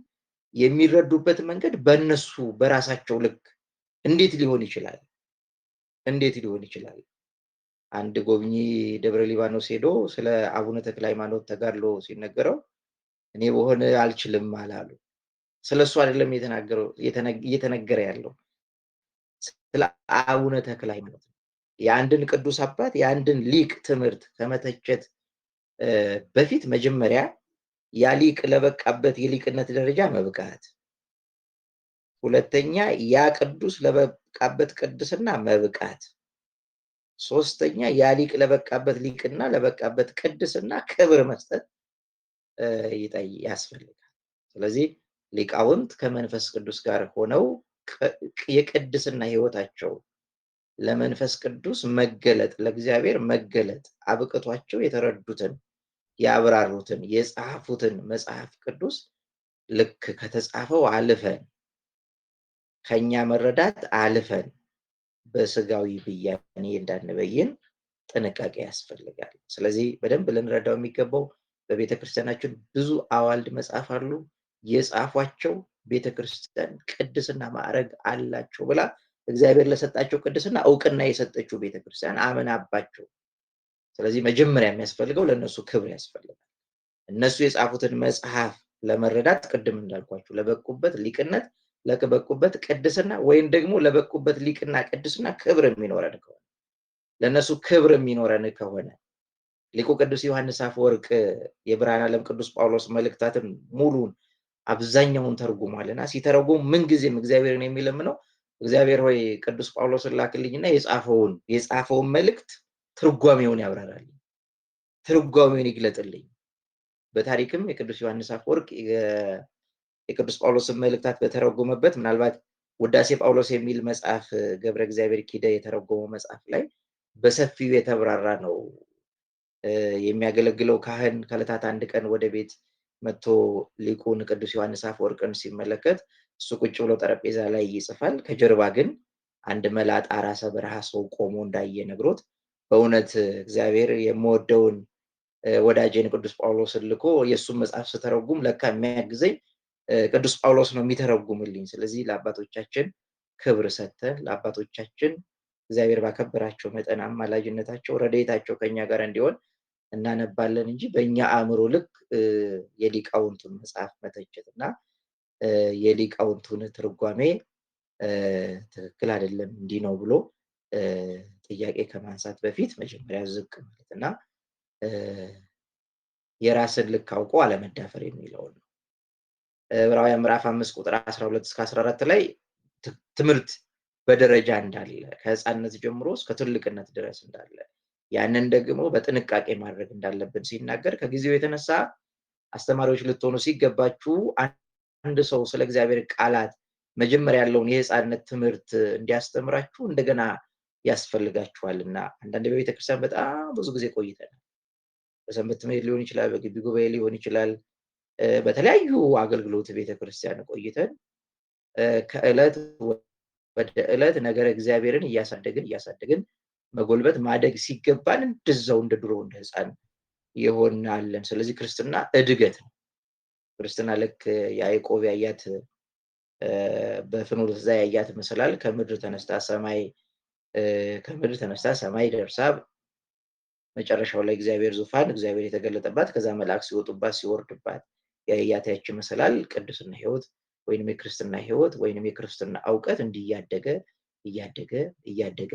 የሚረዱበት መንገድ በእነሱ በራሳቸው ልክ እንዴት ሊሆን ይችላል? አንድ ጎብኚ ደብረ ሊባኖስ ሄዶ ስለ አቡነ ተክለ ሃይማኖት ተጋድሎ ሲነገረው እኔ በሆነ አልችልም አላሉ። ስለሱ አይደለም እየተነገረ ያለው ስለ አቡነ ተክለ ሃይማኖት። የአንድን ቅዱስ አባት የአንድን ሊቅ ትምህርት ከመተቸት በፊት መጀመሪያ ያ ሊቅ ለበቃበት የሊቅነት ደረጃ መብቃት፣ ሁለተኛ ያ ቅዱስ ለበቃበት ቅድስና መብቃት፣ ሶስተኛ ያ ሊቅ ለበቃበት ሊቅና ለበቃበት ቅድስና ክብር መስጠት ያስፈልጋል። ስለዚህ ሊቃውንት ከመንፈስ ቅዱስ ጋር ሆነው የቅድስና ህይወታቸው ለመንፈስ ቅዱስ መገለጥ ለእግዚአብሔር መገለጥ አብቅቷቸው የተረዱትን ያብራሩትን የጻፉትን መጽሐፍ ቅዱስ ልክ ከተጻፈው አልፈን ከኛ መረዳት አልፈን በስጋዊ ብያኔ እንዳንበይን ጥንቃቄ ያስፈልጋል። ስለዚህ በደንብ ልንረዳው የሚገባው በቤተክርስቲያናችን ብዙ አዋልድ መጽሐፍ አሉ። የጻፏቸው ቤተክርስቲያን ቅድስና ማዕረግ አላቸው ብላ እግዚአብሔር ለሰጣቸው ቅድስና እውቅና የሰጠችው ቤተክርስቲያን አመናባቸው። ስለዚህ መጀመሪያ የሚያስፈልገው ለነሱ ክብር ያስፈልጋል። እነሱ የጻፉትን መጽሐፍ ለመረዳት ቅድም እንዳልኳችሁ ለበቁበት ሊቅነት ለበቁበት ቅድስና ወይም ደግሞ ለበቁበት ሊቅና ቅድስና ክብር የሚኖረን ከሆነ ለነሱ ክብር የሚኖረን ከሆነ ሊቁ ቅዱስ ዮሐንስ አፈወርቅ የብርሃነ ዓለም ቅዱስ ጳውሎስ መልእክታትን ሙሉን አብዛኛውን ተርጉሟልና ሲተረጉም ምን ጊዜም እግዚአብሔርን የሚለምነው እግዚአብሔር ሆይ ቅዱስ ጳውሎስን ላክልኝና የጻፈውን መልእክት ትርጓሜውን ያብራራልኝ፣ ትርጓሜውን ይግለጥልኝ። በታሪክም የቅዱስ ዮሐንስ አፈወርቅ የቅዱስ ጳውሎስን መልእክታት በተረጎመበት ምናልባት ውዳሴ ጳውሎስ የሚል መጽሐፍ ገብረ እግዚአብሔር ኪደ የተረጎመው መጽሐፍ ላይ በሰፊው የተብራራ ነው። የሚያገለግለው ካህን ከዕለታት አንድ ቀን ወደ ቤት መጥቶ ሊቁን ቅዱስ ዮሐንስ አፈወርቅን ሲመለከት እሱ ቁጭ ብሎ ጠረጴዛ ላይ ይጽፋል። ከጀርባ ግን አንድ መላጣ ራሰ በረሃ ሰው ቆሞ እንዳየ ነግሮት በእውነት እግዚአብሔር የምወደውን ወዳጄን ቅዱስ ጳውሎስን ልኮ የእሱን መጽሐፍ ስተረጉም ለካ የሚያግዘኝ ቅዱስ ጳውሎስ ነው የሚተረጉምልኝ። ስለዚህ ለአባቶቻችን ክብር ሰጥተን ለአባቶቻችን እግዚአብሔር ባከበራቸው መጠን አማላጅነታቸው ረድኤታቸው ከኛ ጋር እንዲሆን እናነባለን እንጂ በእኛ አእምሮ ልክ የሊቃውንቱን መጽሐፍ መተቸትና የሊቃውንቱን ትርጓሜ ትክክል አይደለም እንዲህ ነው ብሎ ጥያቄ ከማንሳት በፊት መጀመሪያ ዝቅ ማለትና የራስን ልክ አውቆ አለመዳፈር የሚለውን ነው። ዕብራውያን ምዕራፍ 5 ቁጥር 12 እስከ 14 ላይ ትምህርት በደረጃ እንዳለ ከህፃንነት ጀምሮ እስከ ትልቅነት ድረስ እንዳለ ያንን ደግሞ በጥንቃቄ ማድረግ እንዳለብን ሲናገር ከጊዜው የተነሳ አስተማሪዎች ልትሆኑ ሲገባችሁ አንድ ሰው ስለ እግዚአብሔር ቃላት መጀመሪያ ያለውን የህፃንነት ትምህርት እንዲያስተምራችሁ እንደገና ያስፈልጋችኋልና። አንዳንድ በቤተክርስቲያን በጣም ብዙ ጊዜ ቆይተናል። በሰንበት ትምህርት ሊሆን ይችላል፣ በግቢ ጉባኤ ሊሆን ይችላል፣ በተለያዩ አገልግሎት ቤተክርስቲያን ቆይተን ከዕለት ወደ ዕለት ነገረ እግዚአብሔርን እያሳደግን መጎልበት ማደግ ሲገባን እንደዛው እንደ ድሮ እንደ ህፃን ይሆናለን። ስለዚህ ክርስትና እድገት ነው። ክርስትና ልክ ያዕቆብ ያያት በፍኖተ ዘ ያያት መሰላል ከምድር ተነስታ ሰማይ ደርሳ መጨረሻው ላይ እግዚአብሔር ዙፋን እግዚአብሔር የተገለጠባት ከዛ መልአክ ሲወጡባት ሲወርድባት ያያት ያቺ መሰላል ቅድስና ህይወት ወይንም የክርስትና ህይወት ወይንም የክርስትና ዕውቀት እንዲያደገ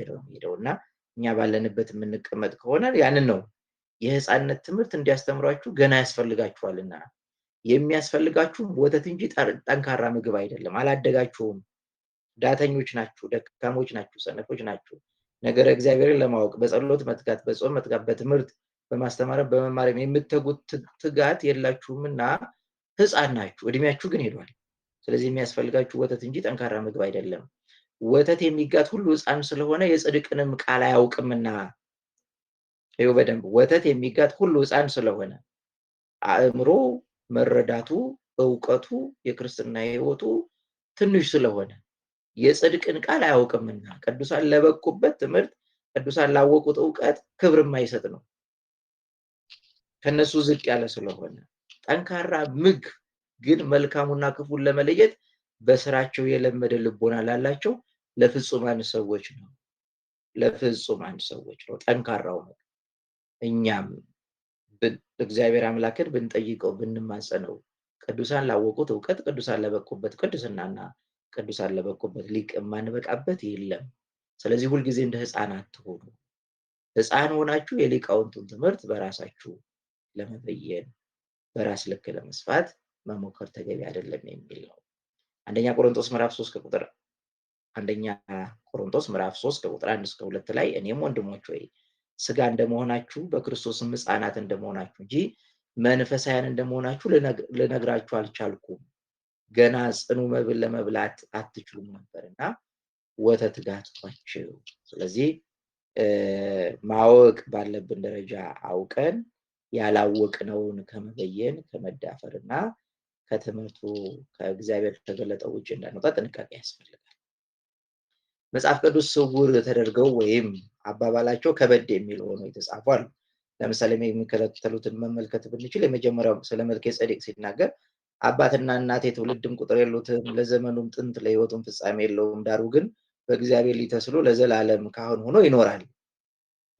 ነው የሚሄደውና እኛ ባለንበት የምንቀመጥ ከሆነ ያንን ነው የህፃንነት ትምህርት እንዲያስተምሯችሁ ገና ያስፈልጋችኋልና። የሚያስፈልጋችሁ ወተት እንጂ ጠንካራ ምግብ አይደለም። አላደጋችሁም፣ ዳተኞች ናችሁ፣ ደካሞች ናችሁ፣ ሰነፎች ናችሁ። ነገረ እግዚአብሔርን ለማወቅ በጸሎት መትጋት፣ በጾም መትጋት፣ በትምህርት በማስተማር በመማር የምትተጉት ትጋት የላችሁምና ህፃን ናችሁ፣ እድሜያችሁ ግን ሄዷል። ስለዚህ የሚያስፈልጋችሁ ወተት እንጂ ጠንካራ ምግብ አይደለም። ወተት የሚጋት ሁሉ ህፃን ስለሆነ የጽድቅንም ቃል አያውቅምና። ይኸው በደንብ ወተት የሚጋት ሁሉ ህፃን ስለሆነ አእምሮ መረዳቱ ዕውቀቱ የክርስትና ህይወቱ ትንሽ ስለሆነ የጽድቅን ቃል አያውቅምና ቅዱሳን ለበቁበት ትምህርት ቅዱሳን ላወቁት ዕውቀት ክብር የማይሰጥ ነው። ከነሱ ዝቅ ያለ ስለሆነ ጠንካራ ምግብ ግን መልካሙና ክፉን ለመለየት በስራቸው የለመደ ልቦና ላላቸው ለፍጹማን ሰዎች ነው። ጠንካራው ምግብ እኛም እግዚአብሔር አምላክን ብንጠይቀው ብንማጸነው ቅዱሳን ላወቁት ዕውቀት ቅዱሳን ለበቁበት ቅድስናና ቅዱሳን ለበቁበት ሊቅ የማንበቃበት የለም። ስለዚህ ሁልጊዜ እንደ ህፃናት ትሆኑ። ህፃን ሆናችሁ የሊቃውንቱን ትምህርት በራሳችሁ ለመበየን በራስ ልክ ለመስፋት መሞከር ተገቢ አይደለም የሚል ነው። አንደኛ ቆሮንቶስ ምዕራፍ 3 ከቁጥር 1 እስከ 2 ላይ እኔም ወንድሞች ሆይ ስጋ እንደመሆናችሁ በክርስቶስም ህፃናት እንደመሆናችሁ እንጂ መንፈሳውያን እንደመሆናችሁ ልነግራችሁ አልቻልኩም። ገና ጽኑ መብል ለመብላት አትችሉም ነበርና ወተት ጋትኳችሁ። ስለዚህ ማወቅ ባለብን ደረጃ አውቀን ያላወቅነውን ከመበየን ከመዳፈርና ከትምህርቱ ከእግዚአብሔር ተገለጠው ውጭ እንዳንወጣ ጥንቃቄ ያስፈልጋል። መጽሐፍ ቅዱስ ስውር ተደርገው ወይም አባባላቸው ከበድ የሚል ሆኖ የተጻፉ አሉ። ለምሳሌ የሚከተሉትን መመልከት ብንችል የመጀመሪያው ስለ መልከጼዴቅ ሲናገር አባትና እናት የትውልድም ቁጥር የሉትም፣ ለዘመኑም ጥንት ለሕይወቱም ፍጻሜ የለውም፣ ዳሩ ግን በእግዚአብሔር ሊተስሎ ለዘላለም ካህን ሆኖ ይኖራል።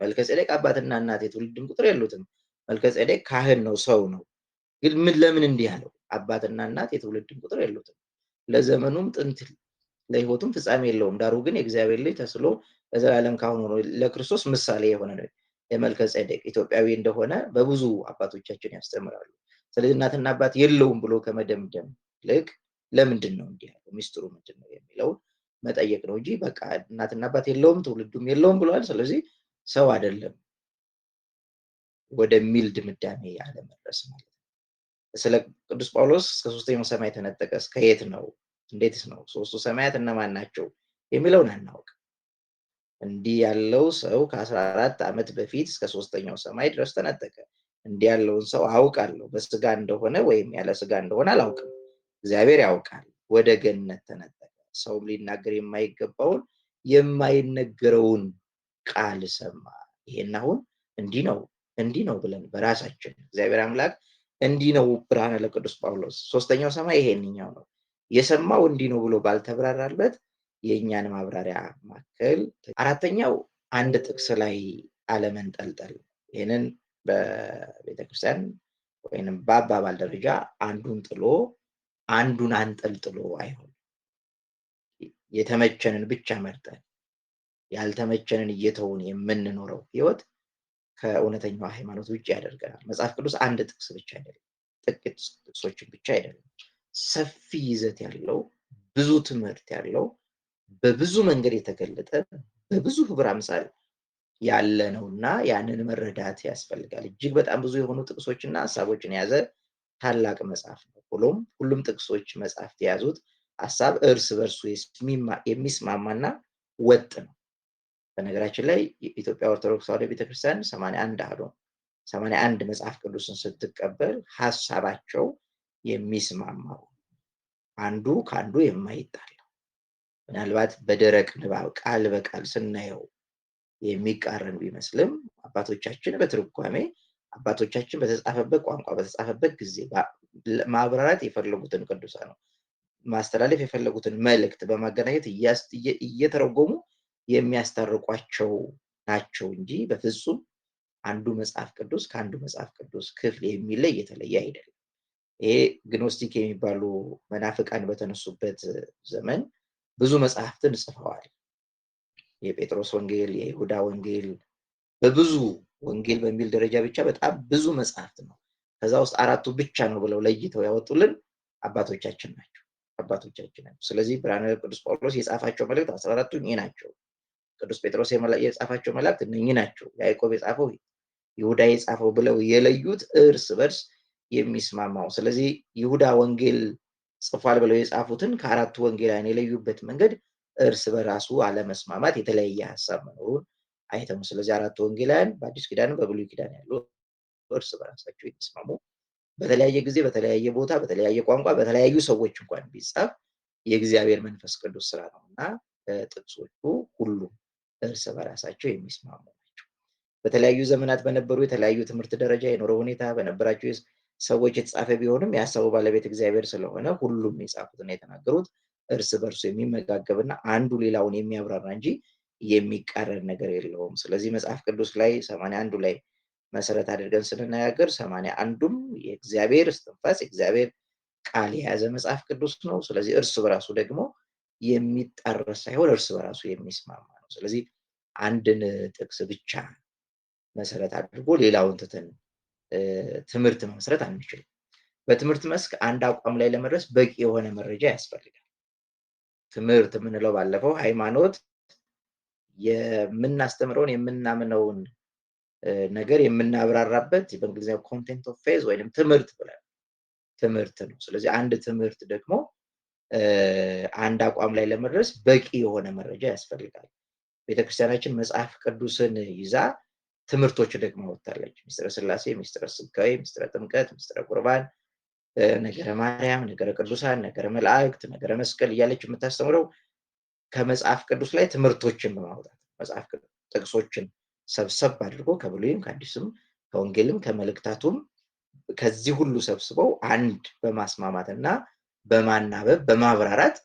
መልከጼዴቅ አባትና እናት የትውልድም ቁጥር የሉትም። መልከጼዴቅ ካህን ነው፣ ሰው ነው። ግን ለምን እንዲህ አለው? አባትና እናት የትውልድም ቁጥር የሉትም፣ ለዘመኑም ጥንት ለሕይወቱም ፍጻሜ የለውም፣ ዳሩ ግን የእግዚአብሔር ልጅ ተስሎ ለዘላለም ካህን ሆኖ ለክርስቶስ ምሳሌ የሆነ ነው። የመልከጼዴቅ ኢትዮጵያዊ እንደሆነ በብዙ አባቶቻችን ያስተምራሉ። ስለዚህ እናትና አባት የለውም ብሎ ከመደምደም ይልቅ ለምንድን ነው እንዲህ ያለው? ሚስጥሩ ምንድን ነው የሚለውን መጠየቅ ነው እንጂ በቃ እናትና አባት የለውም ትውልዱም የለውም ብሏል፣ ስለዚህ ሰው አይደለም ወደሚል ድምዳሜ ያለመድረስ ማለት ነው። ስለ ቅዱስ ጳውሎስ እስከ ሶስተኛው ሰማይ ተነጠቀ፣ እስከ የት ነው? እንዴትስ ነው? ሶስቱ ሰማያት እነማን ናቸው የሚለውን አናውቅ። እንዲህ ያለው ሰው ከ14 ዓመት በፊት እስከ ሶስተኛው ሰማይ ድረስ ተነጠቀ። እንዲህ ያለውን ሰው አውቃለሁ፣ በስጋ እንደሆነ ወይም ያለ ስጋ እንደሆነ አላውቅም፣ እግዚአብሔር ያውቃል። ወደ ገነት ተነጠቀ፣ ሰውም ሊናገር የማይገባውን የማይነገረውን ቃል ሰማ። ይሄን አሁን እንዲህ ነው ብለን በራሳችን እግዚአብሔር አምላክ እንዲህ ነው ብርሃነ ለቅዱስ ጳውሎስ ሶስተኛው ሰማይ ይሄንኛው ነው የሰማው እንዲህ ነው ብሎ ባልተብራራበት የእኛን ማብራሪያ ማከል። አራተኛው አንድ ጥቅስ ላይ አለመንጠልጠል። ይህንን በቤተክርስቲያን ወይንም በአባባል ደረጃ አንዱን ጥሎ አንዱን አንጠልጥሎ አይሆን። የተመቸንን ብቻ መርጠን ያልተመቸንን እየተውን የምንኖረው ህይወት ከእውነተኛው ሃይማኖት ውጭ ያደርገናል። መጽሐፍ ቅዱስ አንድ ጥቅስ ብቻ አይደለም፣ ጥቂት ጥቅሶችን ብቻ አይደለም፣ ሰፊ ይዘት ያለው ብዙ ትምህርት ያለው በብዙ መንገድ የተገለጠ በብዙ ህብረ አምሳል ያለ ነውና ያንን መረዳት ያስፈልጋል። እጅግ በጣም ብዙ የሆኑ ጥቅሶችና ሐሳቦችን የያዘ ታላቅ መጽሐፍ ነው። ሁሉም ጥቅሶች መጽሐፍት የያዙት ሐሳብ እርስ በርሱ የሚስማማና ወጥ ነው። በነገራችን ላይ የኢትዮጵያ ኦርቶዶክስ ተዋሕዶ ቤተክርስቲያን 81 መጽሐፍ ቅዱስን ስትቀበል ሐሳባቸው የሚስማማው አንዱ ከአንዱ የማይጣል ምናልባት በደረቅ ንባብ ቃል በቃል ስናየው የሚቃረን ቢመስልም አባቶቻችን በትርጓሜ አባቶቻችን በተጻፈበት ቋንቋ በተጻፈበት ጊዜ ማብራራት የፈለጉትን ቅዱሳን ነው ማስተላለፍ የፈለጉትን መልእክት በማገናኘት እየተረጎሙ የሚያስታርቋቸው ናቸው እንጂ በፍጹም አንዱ መጽሐፍ ቅዱስ ከአንዱ መጽሐፍ ቅዱስ ክፍል የሚለይ የተለየ አይደለም። ይሄ ግኖስቲክ የሚባሉ መናፍቃን በተነሱበት ዘመን ብዙ መጽሐፍትን ጽፈዋል። የጴጥሮስ ወንጌል፣ የይሁዳ ወንጌል፣ በብዙ ወንጌል በሚል ደረጃ ብቻ በጣም ብዙ መጽሐፍት ነው። ከዛ ውስጥ አራቱ ብቻ ነው ብለው ለይተው ያወጡልን አባቶቻችን ናቸው። ስለዚህ ብርሃነ ቅዱስ ጳውሎስ የጻፋቸው መልእክት 14ቱ እኚህ ናቸው። ቅዱስ ጴጥሮስ የጻፋቸው መልእክት እነኚህ ናቸው። ያዕቆብ የጻፈው፣ ይሁዳ የጻፈው ብለው የለዩት እርስ በርስ የሚስማማው። ስለዚህ ይሁዳ ወንጌል ጽፏል ብለው የጻፉትን ከአራቱ ወንጌላውያን የለዩበት መንገድ እርስ በራሱ አለመስማማት፣ የተለያየ ሐሳብ መኖሩን አይተው። ስለዚህ አራቱ ወንጌላውያን በአዲስ ኪዳን በብሉይ ኪዳን ያሉ እርስ በራሳቸው የሚስማሙ በተለያየ ጊዜ በተለያየ ቦታ በተለያየ ቋንቋ በተለያዩ ሰዎች እንኳን ቢጻፍ የእግዚአብሔር መንፈስ ቅዱስ ስራ ነውና ጥቅሶቹ ሁሉም እርስ በራሳቸው የሚስማሙ ናቸው። በተለያዩ ዘመናት በነበሩ የተለያዩ ትምህርት ደረጃ የኖረ ሁኔታ በነበራቸው ሰዎች የተጻፈ ቢሆንም የሐሳቡ ባለቤት እግዚአብሔር ስለሆነ ሁሉም የጻፉትና የተናገሩት እርስ በርሱ የሚመጋገብና አንዱ ሌላውን የሚያብራራ እንጂ የሚቃረን ነገር የለውም። ስለዚህ መጽሐፍ ቅዱስ ላይ 81 ላይ መሰረት አድርገን ስንነጋገር 81ዱም የእግዚአብሔር እስትንፋስ የእግዚአብሔር ቃል የያዘ መጽሐፍ ቅዱስ ነው። ስለዚህ እርስ በራሱ ደግሞ የሚጣረስ ሳይሆን እርስ በራሱ የሚስማማ ነው። ስለዚህ አንድን ጥቅስ ብቻ መሰረት አድርጎ ሌላውን ትተን ትምህርት መመስረት አንችልም። በትምህርት መስክ አንድ አቋም ላይ ለመድረስ በቂ የሆነ መረጃ ያስፈልጋል። ትምህርት የምንለው ባለፈው ሃይማኖት የምናስተምረውን የምናምነውን ነገር የምናብራራበት በእንግሊዝኛው ኮንቴንት ኦፍ ፌዝ ወይም ትምህርት ብለን ትምህርት ነው። ስለዚህ አንድ ትምህርት ደግሞ አንድ አቋም ላይ ለመድረስ በቂ የሆነ መረጃ ያስፈልጋል። ቤተክርስቲያናችን መጽሐፍ ቅዱስን ይዛ ትምህርቶች ደግሞ ወጥታለች። ሚስጥረ ስላሴ፣ ሚስጥረ ስጋዌ፣ ሚስጥረ ጥምቀት፣ ሚስጥረ ቁርባን፣ ነገረ ማርያም፣ ነገረ ቅዱሳን፣ ነገረ መላእክት፣ ነገረ መስቀል እያለች የምታስተምረው ከመጽሐፍ ቅዱስ ላይ ትምህርቶችን በማውጣት መጽሐፍ ቅዱስ ጥቅሶችን ሰብሰብ አድርጎ ከብሉይም ከአዲስም ከወንጌልም ከመልእክታቱም ከዚህ ሁሉ ሰብስበው አንድ በማስማማትና በማናበብ በማብራራት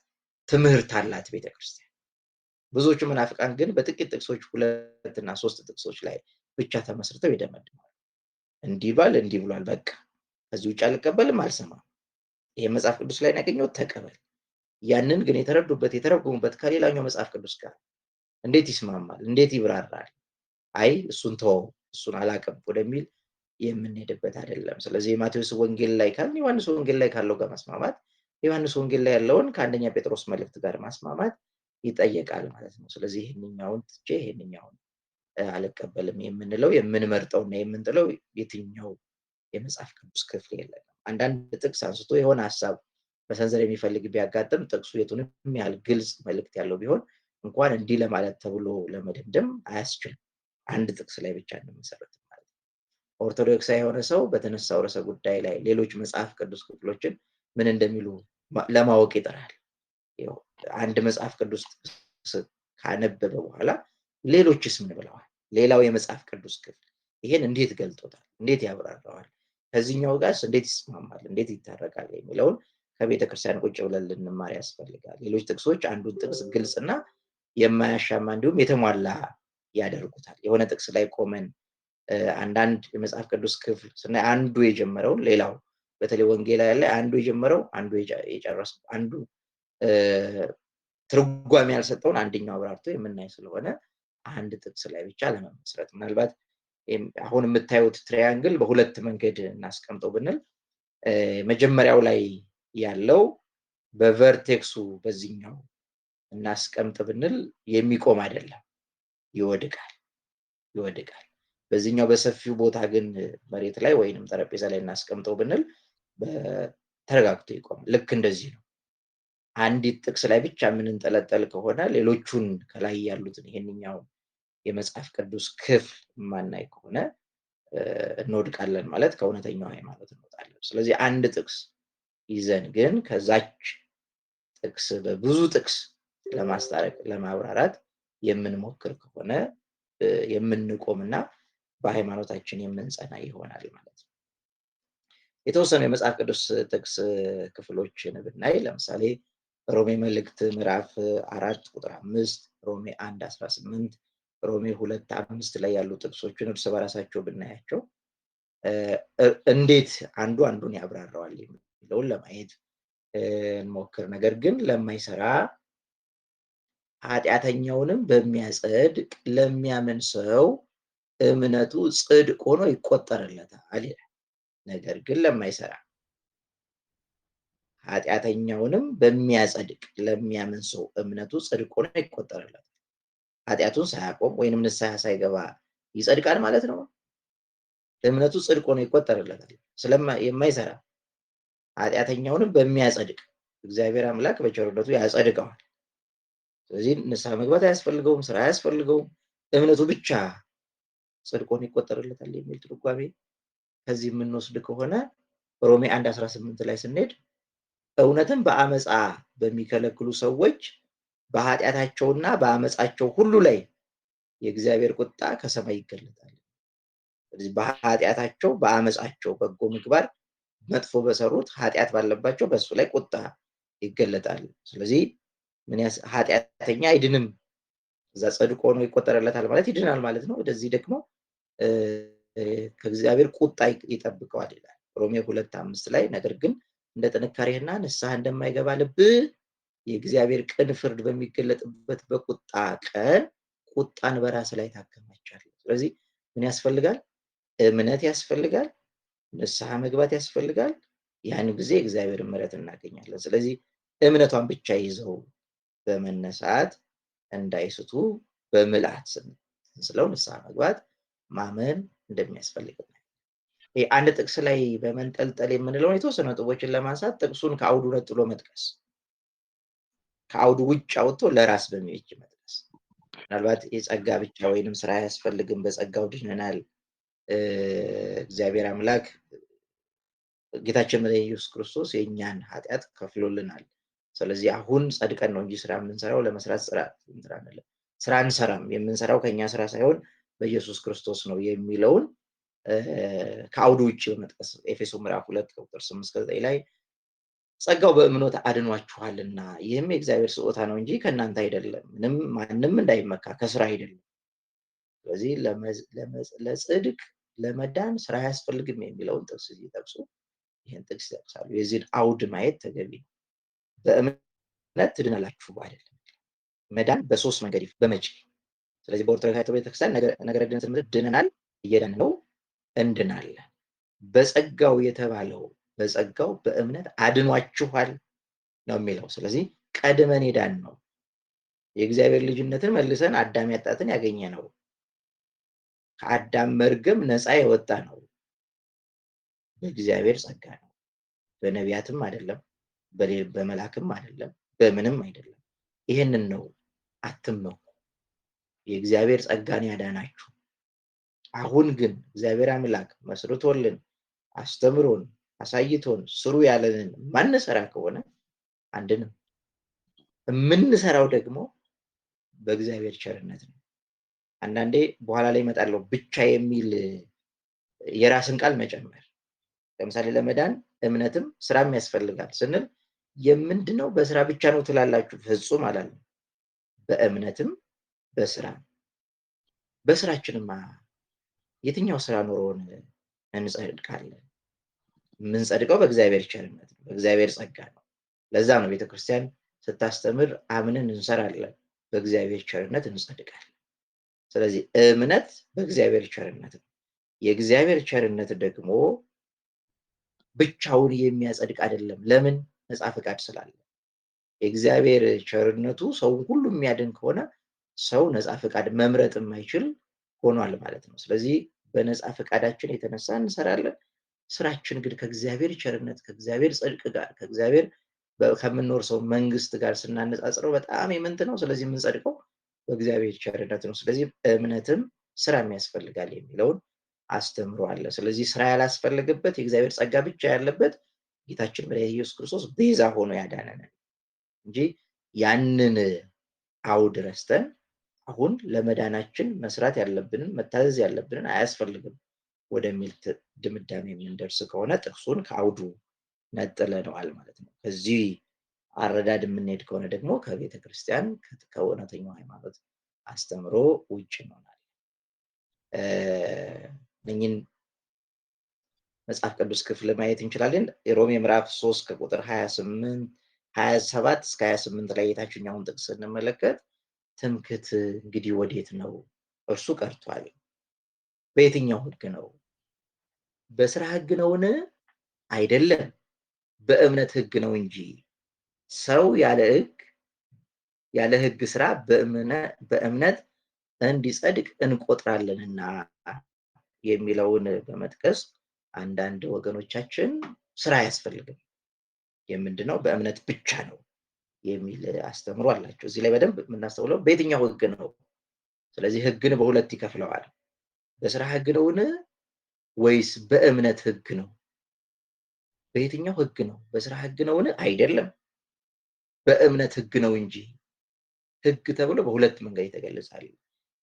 ትምህርት አላት ቤተክርስቲያን። ብዙዎቹ መናፍቃን ግን በጥቂት ጥቅሶች 2 እና 3 ጥቅሶች ላይ ብቻ ተመስርተው ይደመድማሉ። እንዲህ ባል እንዲህ ብሏል፣ በቃ ከዚህ ውጭ አልቀበልም፣ አልሰማም። ይሄ መጽሐፍ ቅዱስ ላይ ያገኘው ተቀበል። ያንን ግን የተረዱበት የተረጎሙበት ከሌላኛው መጽሐፍ ቅዱስ ጋር እንዴት ይስማማል? እንዴት ይብራራል? አይ እሱን ተወው፣ እሱን አላቀም ወደሚል የምንሄድበት አይደለም። ስለዚህ የማቴዎስ ወንጌል ላይ ካለ ዮሐንስ ወንጌል ላይ ካለው ጋር ማስማማት፣ ዮሐንስ ወንጌል ላይ ያለውን ከአንደኛ ጴጥሮስ መልእክት ጋር ማስማማት ይጠየቃል ማለት ነው። ስለዚህ ይሄንኛውን ትቼ ይሄንኛውን አልቀበልም የምንለው የምንመርጠውና የምንጥለው የትኛው የመጽሐፍ ቅዱስ ክፍል የለንም። አንዳንድ ጥቅስ አንስቶ የሆነ ሐሳብ መሰንዘር የሚፈልግ ቢያጋጥም ጥቅሱ የቱንም ያህል ግልጽ መልእክት ያለው ቢሆን እንኳን እንዲህ ለማለት ተብሎ ለመደምደም አያስችልም። አንድ ጥቅስ ላይ ብቻ እንመሰረት ማለት ነው። ኦርቶዶክሳዊ የሆነ ሰው በተነሳው ርዕሰ ጉዳይ ላይ ሌሎች መጽሐፍ ቅዱስ ክፍሎችን ምን እንደሚሉ ለማወቅ ይጥራል። አንድ መጽሐፍ ቅዱስ ካነበበ በኋላ ሌሎችስ ምን ብለዋል? ሌላው የመጽሐፍ ቅዱስ ክፍል ይሄን እንዴት ገልጦታል? እንዴት ያብራራዋል? ከዚህኛው ጋርስ እንዴት ይስማማል? እንዴት ይታረቃል? የሚለውን ከቤተክርስቲያን ቁጭ ብለን ልንማር ያስፈልጋል። ሌሎች ጥቅሶች አንዱን ጥቅስ ግልጽና የማያሻማ እንዲሁም የተሟላ ያደርጉታል። የሆነ ጥቅስ ላይ ቆመን አንዳንድ የመጽሐፍ ቅዱስ ክፍል ስናይ አንዱ የጀመረውን ሌላው በተለይ ወንጌላዊ ላይ አንዱ የጀመረው አንዱ የጨረሰው አንዱ ትርጓሜ ያልሰጠውን አንደኛው አብራርቶ የምናይ ስለሆነ አንድ ጥቅስ ላይ ብቻ ለመመስረት ምናልባት አሁን የምታዩት ትሪያንግል በሁለት መንገድ እናስቀምጠው ብንል መጀመሪያው ላይ ያለው በቨርቴክሱ በዚህኛው እናስቀምጥ ብንል የሚቆም አይደለም፣ ይወድቃል። በዚህኛው በሰፊው ቦታ ግን መሬት ላይ ወይንም ጠረጴዛ ላይ እናስቀምጠው ብንል ተረጋግቶ ይቆማል። ልክ እንደዚህ ነው። አንዲት ጥቅስ ላይ ብቻ የምንንጠለጠል ከሆነ ሌሎቹን ከላይ ያሉትን ይሄንኛው የመጽሐፍ ቅዱስ ክፍል የማናይ ከሆነ እንወድቃለን ማለት ከእውነተኛው ሃይማኖት እንወጣለን። ስለዚህ አንድ ጥቅስ ይዘን ግን ከዛች ጥቅስ በብዙ ጥቅስ ለማስታረቅ ለማብራራት የምንሞክር ከሆነ የምንቆምና በሃይማኖታችን የምንጸና ይሆናል ማለት ነው። የተወሰኑ የመጽሐፍ ቅዱስ ጥቅስ ክፍሎችን ብናይ ለምሳሌ ሮሜ መልእክት ምዕራፍ 4 ቁጥር 5፣ ሮሜ 1:18፣ ሮሜ 2:5 ላይ ያሉ ጥቅሶችን እርስ በራሳቸው ብናያቸው እንዴት አንዱ አንዱን ያብራራዋል የሚለውን ለማየት እንሞክር። ነገር ግን ለማይሰራ ኃጢአተኛውንም በሚያጸድቅ ለሚያምን ሰው እምነቱ ጽድቅ ሆኖ ይቆጠርለታል ይላል። ነገር ግን ለማይሰራ ኃጢአተኛውንም በሚያጸድቅ ለሚያምን ሰው እምነቱ ጽድቅ ሆኖ ይቆጠርለታል። ኃጢአቱን ሳያቆም ወይንም ንስሐ ሳይገባ ይጸድቃል ማለት ነው። እምነቱ ጽድቅ ሆኖ ይቆጠርለታል። የማይሰራ ኃጢአተኛውንም በሚያጸድቅ እግዚአብሔር አምላክ በቸርነቱ ያጸድቀዋል። ስለዚህ ንስሐ መግባት አያስፈልገውም፣ ስራ አያስፈልገውም፣ እምነቱ ብቻ ጽድቅ ሆኖ ይቆጠርለታል የሚል ትርጓሜ ከዚህ የምንወስድ ከሆነ ሮሜ 1:18 ላይ ስንሄድ እውነትን በአመፃ በሚከለክሉ ሰዎች በኃጢአታቸውና በአመፃቸው ሁሉ ላይ የእግዚአብሔር ቁጣ ከሰማይ ይገለጣል። ስለዚህ በኃጢአታቸው በአመፃቸው በጎ ምግባር መጥፎ በሰሩት ኃጢአት ባለባቸው በሱ ላይ ቁጣ ይገለጣል። ስለዚህ ኃጢአተኛ አይድንም፣ እዛ ጽድቅ ሆኖ ይቆጠርለታል ማለት ይድናል ማለት ነው። ወደዚህ ደግሞ ከእግዚአብሔር ቁጣ ይጠብቀዋል ይላል ሮሜ 2:5 ላይ። ነገር ግን እንደ ጥንካሬህና ንስሐ እንደማይገባ ልብ የእግዚአብሔር ቅን ፍርድ በሚገለጥበት በቁጣ ቀን ቁጣን በራስ ላይ ታከማቻለህ። ስለዚህ ምን ያስፈልጋል? እምነት ያስፈልጋል፣ ንስሐ መግባት ያስፈልጋል። ያን ጊዜ እግዚአብሔር ምሕረት እናገኛለን። ስለዚህ እምነቷን ብቻ ይዘው በመነሳት እንዳይስቱ በምልአት ስለው ንስሐ መግባት ማመን እንደሚያስፈልግ ነው። አንድ ጥቅስ ላይ በመንጠልጠል የምንለውን የተወሰኑ ነጥቦችን ለማንሳት ጥቅሱን ከአውዱ ነጥሎ መጥቀስ። ከአውዱ ውጭ አውጥቶ ለራስ በሚበጅ መጥቀስ። ምናልባት የጸጋ ብቻ ወይንም ስራ አያስፈልግም፣ በጸጋው ድነናል፣ እግዚአብሔር አምላክ ጌታችን መድኃኒታችን ኢየሱስ ክርስቶስ የእኛን ኃጢአት ከፍሎልናል። ስለዚህ አሁን ጸድቀን ነው እንጂ ስራ የምንሰራው ለመስራት ስራ አንሰራም፣ የምንሰራው ከኛ ስራ ሳይሆን በኢየሱስ ክርስቶስ ነው የሚለውን ከአውዱ ውጭ በመጥቀስ ኤፌሶን ምዕራፍ 2 ቁጥር 8-9 ላይ ጸጋው በእምነት አድኗችኋልና ይህም የእግዚአብሔር ስጦታ ነው እንጂ ከእናንተ አይደለም፣ ማንም እንዳይመካ ከስራ አይደለም። ስለዚህ ለጽድቅ ለመዳን ስራ አያስፈልግም የሚለውን ጥቅስ ይጠቅሱ ይህን ጥቅስ ይጠቅሳሉ። የዚህን አውድ ማየት ተገቢ ነው። በእምነት ትድናላችሁ አይደለም፣ መዳን በሶስት መንገድ በመቼ። ስለዚህ በኦርቶዶክስ ቤተክርስቲያን ነገረ ድነት ስንል ድነናል፣ እየዳንን ነው፣ እንድናለን። በጸጋው የተባለው በጸጋው በእምነት አድኗችኋል ነው የሚለው። ስለዚህ ቀድመን ሄዳን ነው የእግዚአብሔር ልጅነትን መልሰን አዳም ያጣትን ያገኘ ነው። ከአዳም መርገም ነፃ የወጣ ነው በእግዚአብሔር ጸጋ ነው። በነቢያትም አይደለም፣ በመላክም አይደለም፣ በምንም አይደለም። ይሄንን ነው አትመኩ፣ የእግዚአብሔር ጸጋን ያዳናችሁ። አሁን ግን እግዚአብሔር አምላክ መስርቶልን አስተምሮን አሳይቶን ስሩ ያለንን ማንሰራ ከሆነ አንድንም የምንሰራው ደግሞ በእግዚአብሔር ቸርነት ነው። አንዳንዴ በኋላ ላይ እመጣለሁ ብቻ የሚል የራስን ቃል መጨመር። ለምሳሌ ለመዳን እምነትም ስራም ያስፈልጋል ስንል የምንድነው በስራ ብቻ ነው ትላላችሁ? ፍጹም አላለም። በእምነትም በስራ በስራችንማ የትኛው ስራ ኖሮን እንጸድቃለን? የምንጸድቀው በእግዚአብሔር ቸርነት ነው፣ በእግዚአብሔር ጸጋ ነው። ለዛ ነው ቤተክርስቲያን ስታስተምር አምነን እንሰራለን፣ በእግዚአብሔር ቸርነት እንጸድቃለን። ስለዚህ እምነት በእግዚአብሔር ቸርነት ነው። የእግዚአብሔር ቸርነት ደግሞ ብቻውን የሚያጸድቅ አይደለም። ለምን? ነፃ ፈቃድ ስላለ። የእግዚአብሔር ቸርነቱ ሰው ሁሉ የሚያድን ከሆነ ሰው ነፃ ፈቃድ መምረጥ የማይችል ሆኗል ማለት ነው። ስለዚህ በነፃ ፈቃዳችን የተነሳ እንሰራለን። ስራችን ግን ከእግዚአብሔር ቸርነት ከእግዚአብሔር ጽድቅ ጋር ከእግዚአብሔር ከምንኖር ሰው መንግስት ጋር ስናነጻጽረው በጣም የምንት ነው። ስለዚህ የምንጸድቀው በእግዚአብሔር ቸርነት ነው። ስለዚህ እምነትም ስራም ያስፈልጋል የሚለውን አስተምሮ አለ። ስለዚህ ስራ ያላስፈልግበት የእግዚአብሔር ጸጋ ብቻ ያለበት ጌታችን መድኃኒታችን ኢየሱስ ክርስቶስ ቤዛ ሆኖ ያዳነን እንጂ ያንን አውድ ረስተን አሁን ለመዳናችን መስራት ያለብንን መታዘዝ ያለብንን አያስፈልግም ወደሚል ድምዳሜ የምንደርስ ከሆነ ጥቅሱን ከአውዱ ነጥለነዋል ማለት ነው። ከዚህ አረዳድ የምንሄድ ከሆነ ደግሞ ከቤተ ክርስቲያን ከእውነተኛው ሃይማኖት አስተምሮ ውጭ እንሆናለን። እነኝን መጽሐፍ ቅዱስ ክፍል ማየት እንችላለን። የሮሜ ምዕራፍ 3 ከቁጥር 27 እስከ 28 ላይ የታችኛውን ጥቅስ ስንመለከት ትምክህት እንግዲህ ወዴት ነው? እርሱ ቀርቷል። በየትኛው ህግ ነው? በስራ ህግ ነውን? አይደለም፣ በእምነት ህግ ነው እንጂ ሰው ያለ ህግ ስራ በእምነት እንዲጸድቅ እንቆጥራለንና የሚለውን በመጥቀስ አንዳንድ ወገኖቻችን ስራ አያስፈልግም የምንድነው በእምነት ብቻ ነው የሚል አስተምሮ አላቸው። እዚህ ላይ በደንብ የምናስተውለው በየትኛው ህግ ነው? ስለዚህ ህግን በሁለት ይከፍለዋል። በስራ ህግ ነውን ወይስ በእምነት ህግ ነው? በየትኛው ህግ ነው? በስራ ህግ ነውን? አይደለም፣ በእምነት ህግ ነው እንጂ። ህግ ተብሎ በሁለት መንገድ ይተገለጻል።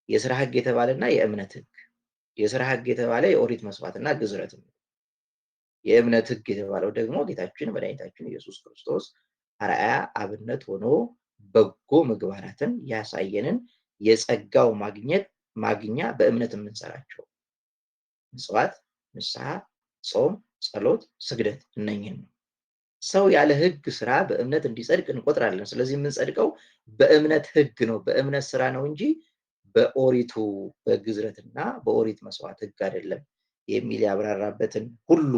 የስራ ህግ የተባለና የእምነት ህግ። የስራ ህግ የተባለ የኦሪት መስዋዕትና ግዝረት ነው። የእምነት ህግ የተባለው ደግሞ ጌታችን መድኃኒታችን ኢየሱስ ክርስቶስ አርአያ አብነት ሆኖ በጎ ምግባራትን ያሳየንን የጸጋው ማግኛ በእምነት የምንሰራቸው ምጽዋት፣ ንስሐ፣ ጾም፣ ጸሎት፣ ስግደት እነኝህን ነው። ሰው ያለ ህግ ስራ በእምነት እንዲጸድቅ እንቆጥራለን። ስለዚህ የምንጸድቀው በእምነት ህግ ነው፣ በእምነት ስራ ነው እንጂ በኦሪቱ በግዝረትና በኦሪት መስዋዕት ህግ አይደለም የሚል ያብራራበትን ሁሉ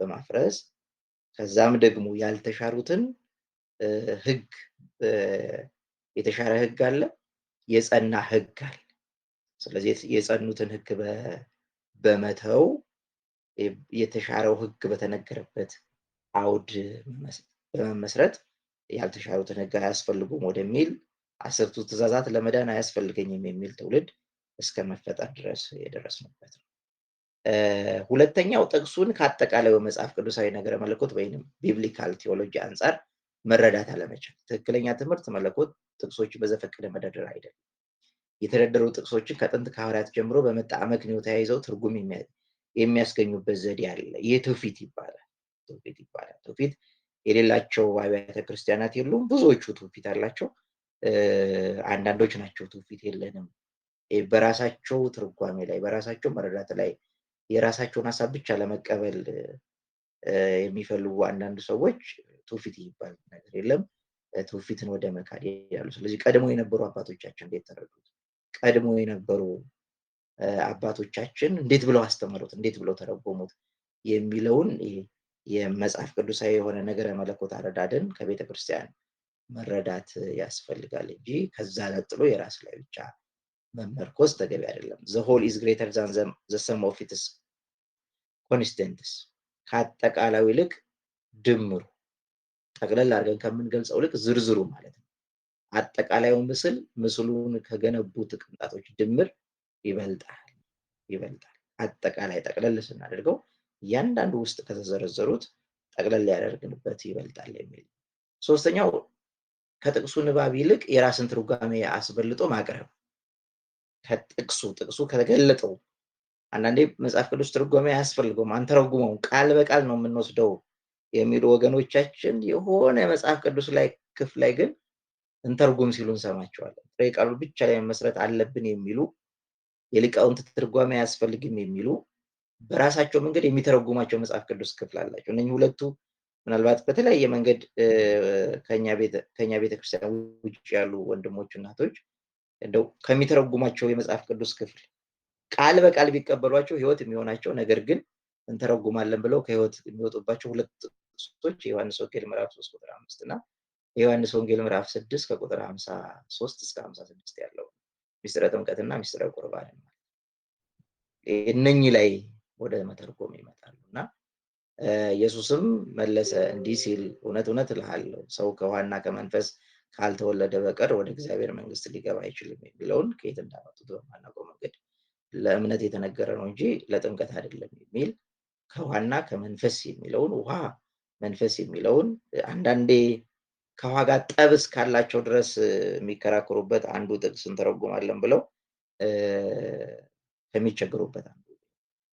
በማፍረስ ከዛም ደግሞ ያልተሻሩትን ህግ የተሻረ ህግ አለ፣ የጸና ህግ አለ። ስለዚህ የጸኑትን ህግ በመተው የተሻረው ህግ በተነገረበት አውድ በመመስረት ያልተሻሩትን ሕግ አያስፈልጉም ወደሚል 10ቱ ትእዛዛት ለመዳን አያስፈልገኝም የሚል ትውልድ እስከ መፈጠር ድረስ የደረስንበት ነው። ሁለተኛው ጥቅሱን ከአጠቃላዩ መጽሐፍ ቅዱሳዊ ነገረ መለኮት ወይንም ቢብሊካል ቴዎሎጂ አንጻር መረዳት አለመቻል። ትክክለኛ ትምህርት መለኮት ጥቅሶችን በዘፈቀደ መደርደር አይደለም። የተደረደሩ ጥቅሶችን ከጥንት ከሐዋርያት ጀምሮ በመጣ አመክንዮ ተያይዘው ትርጉም የሚያስገኙበት ዘዴ አለ። ይህ ትውፊት ይባላል። ትውፊት የሌላቸው አብያተ ክርስቲያናት የሉም። ብዙዎቹ ትውፊት አላቸው። አንዳንዶች ናቸው ትውፊት የለንም በራሳቸው ትርጓሜ ላይ በራሳቸው መረዳት ላይ የራሳቸውን ሀሳብ ብቻ ለመቀበል የሚፈልጉ አንዳንድ ሰዎች ትውፊት ይባል ነገር የለም፣ ትውፊትን ወደ መካድ ይላሉ። ስለዚህ ቀድሞ የነበሩ አባቶቻችን እንዴት ተረዱት? ቀድሞ የነበሩ አባቶቻችን እንዴት ብለው አስተማሩት? እንዴት ብለው ተረጎሙት? የሚለውን የመጽሐፍ ቅዱሳዊ የሆነ ነገረ መለኮት አረዳድን ከቤተ ክርስቲያን መረዳት ያስፈልጋል እንጂ ከዛ ነጥሎ የራስ ላይ ብቻ መመርኮዝ ተገቢ አይደለም። the whole is greater than the sum of its constituents ከአጠቃላዩ ይልቅ ድምሩ፣ ጠቅለል አድርገን ከምንገልጸው ይልቅ ዝርዝሩ ማለት ነው። አጠቃላዩ ምስል ምስሉን ከገነቡት ቅንጣቶች ድምር ይበልጣል። አጠቃላይ ጠቅለል ስናደርገው እያንዳንዱ ውስጥ ከተዘረዘሩት ጠቅለል ያደርግንበት ይበልጣል የሚል። ሶስተኛው ከጥቅሱ ንባብ ይልቅ የራስን ትርጓሜ አስበልጦ ማቅረብ። ጥቅሱ ከተገለጠው አንዳንዴ መጽሐፍ ቅዱስ ትርጓሜ አያስፈልገውም አንተረጉመውም ቃል በቃል ነው የምንወስደው የሚሉ ወገኖቻችን የሆነ መጽሐፍ ቅዱስ ላይ ክፍል ላይ ግን እንተርጉም ሲሉ እንሰማቸዋለን። ጥሬ ቃሉ ብቻ ላይ መመስረት አለብን የሚሉ የሊቃውንት ትርጓሜ አያስፈልግም የሚሉ በራሳቸው መንገድ የሚተረጉማቸው መጽሐፍ ቅዱስ ክፍል አላቸው። እነኚህ ሁለቱ ምናልባት በተለያየ መንገድ ከኛ ቤተክርስቲያን ውጭ ያሉ ወንድሞች እናቶች እንደው ከሚተረጉማቸው የመጽሐፍ ቅዱስ ክፍል ቃል በቃል ቢቀበሏቸው ህይወት የሚሆናቸው ነገር ግን እንተረጉማለን ብለው ከህይወት የሚወጡባቸው ሁለት ጥቅሶች የዮሐንስ ወንጌል ምዕራፍ 3 ቁጥር 5 እና የዮሐንስ ወንጌል ምዕራፍ 6 ከቁጥር 53 እስከ 56 ያለው ሚስጥረ ጥምቀትና ሚስጥረ ቁርባን እነኚህ ላይ ወደ መተርጎም ይመጣሉና ኢየሱስም መለሰ እንዲህ ሲል እውነት እውነት እልሃለሁ ሰው ከውሃና ከመንፈስ ካልተወለደ በቀር ወደ እግዚአብሔር መንግስት ሊገባ አይችልም የሚለውን ከየት እንዳመጡት በማናውቀው መንገድ ለእምነት የተነገረ ነው እንጂ ለጥምቀት አይደለም የሚል ከውሃና ከመንፈስ የሚለውን ውሃ መንፈስ የሚለውን አንዳንዴ ከውሃ ጋር ጠብ እስካላቸው ድረስ የሚከራከሩበት አንዱ ጥቅስ እንተረጉማለን ብለው ከሚቸገሩበት አንዱ።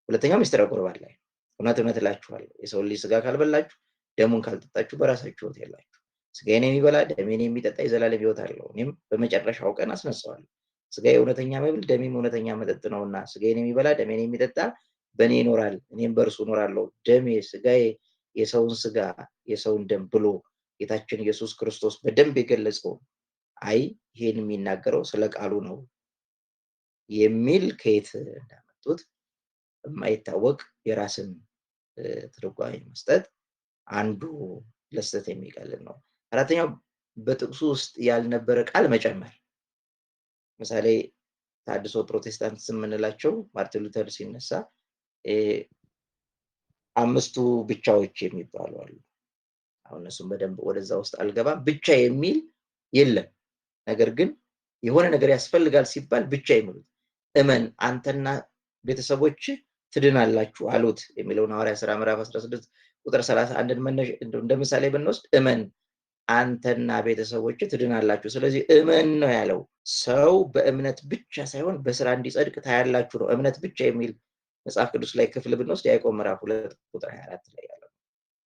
ሁለተኛው ሚስጥረ ቁርባን ላይ እውነት እውነት እላችኋለሁ የሰው ልጅ ስጋ ካልበላችሁ ደሙን ካልጠጣችሁ በራሳችሁ ሕይወት የላችሁ። ስጋዬን የሚበላ ደሜን የሚጠጣ የዘላለም ሕይወት አለው፣ እኔም በመጨረሻው ቀን አስነሳዋለሁ። ስጋዬ እውነተኛ መብል ደሜም እውነተኛ መጠጥ ነውና ስጋዬን የሚበላ ደሜን የሚጠጣ በእኔ ይኖራል፣ እኔም በእርሱ እኖራለሁ። ደሜ ስጋዬ የሰውን ስጋ የሰውን ደም ብሎ ጌታችን ኢየሱስ ክርስቶስ በደንብ የገለጸው ይሄን የሚናገረው ስለ ቃሉ ነው የሚል ከየት እንዳመጡት የማይታወቅ የራስን ትርጓሜ መስጠት አንዱ ለስተት የሚቀልል ነው። አራተኛው በጥቅሱ ውስጥ ያልነበረ ቃል መጨመር። ምሳሌ ታድሶ ፕሮቴስታንት የምንላቸው ማርቲን ሉተር ሲነሳ አምስቱ ብቻዎች የሚባሉ አሉ። አሁን እነሱም በደንብ ወደዛ ውስጥ አልገባም። ብቻ የሚል የለም። ነገር ግን የሆነ ነገር ያስፈልጋል ሲባል ብቻ የሚሉት እመን አንተና ቤተሰቦች ትድናላችሁ አሉት የሚለውን ሐዋርያ ሥራ ምዕራፍ 16 ቁጥር 31 እንደ ምሳሌ ብንወስድ እመን አንተና ቤተሰቦች ትድናላችሁ። ስለዚህ እመን ነው ያለው። ሰው በእምነት ብቻ ሳይሆን በስራ እንዲጸድቅ ታያላችሁ ነው። እምነት ብቻ የሚል መጽሐፍ ቅዱስ ላይ ክፍል ብንወስድ ያዕቆብ ምዕራፍ 2 ቁጥር 24 ላይ ያለው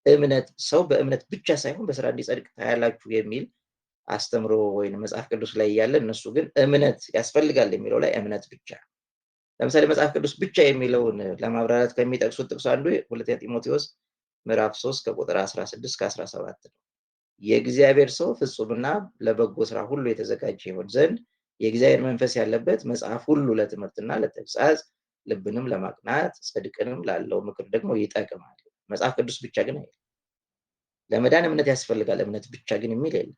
እምነት ሰው በእምነት ብቻ ሳይሆን በስራ እንዲጸድቅ ታያላችሁ የሚል አስተምሮ ወይም መጽሐፍ ቅዱስ ላይ ያለ፣ እነሱ ግን እምነት ያስፈልጋል የሚለው ላይ እምነት ብቻ። ለምሳሌ መጽሐፍ ቅዱስ ብቻ የሚለውን ለማብራራት ከሚጠቅሱት ጥቅስ አንዱ ሁለተኛ ጢሞቴዎስ ምዕራፍ 3 ከቁጥር 16 እስከ 17 ነው። የእግዚአብሔር ሰው ፍጹምና ለበጎ ስራ ሁሉ የተዘጋጀ ይሆን ዘንድ የእግዚአብሔር መንፈስ ያለበት መጽሐፍ ሁሉ ለትምህርትና ለተግሳጽ ልብንም ለማቅናት ጽድቅንም ላለው ምክር ደግሞ ይጠቅማል። መጽሐፍ ቅዱስ ብቻ ግን አይደለም። ለመዳን እምነት ያስፈልጋል፣ እምነት ብቻ ግን የሚል የለም።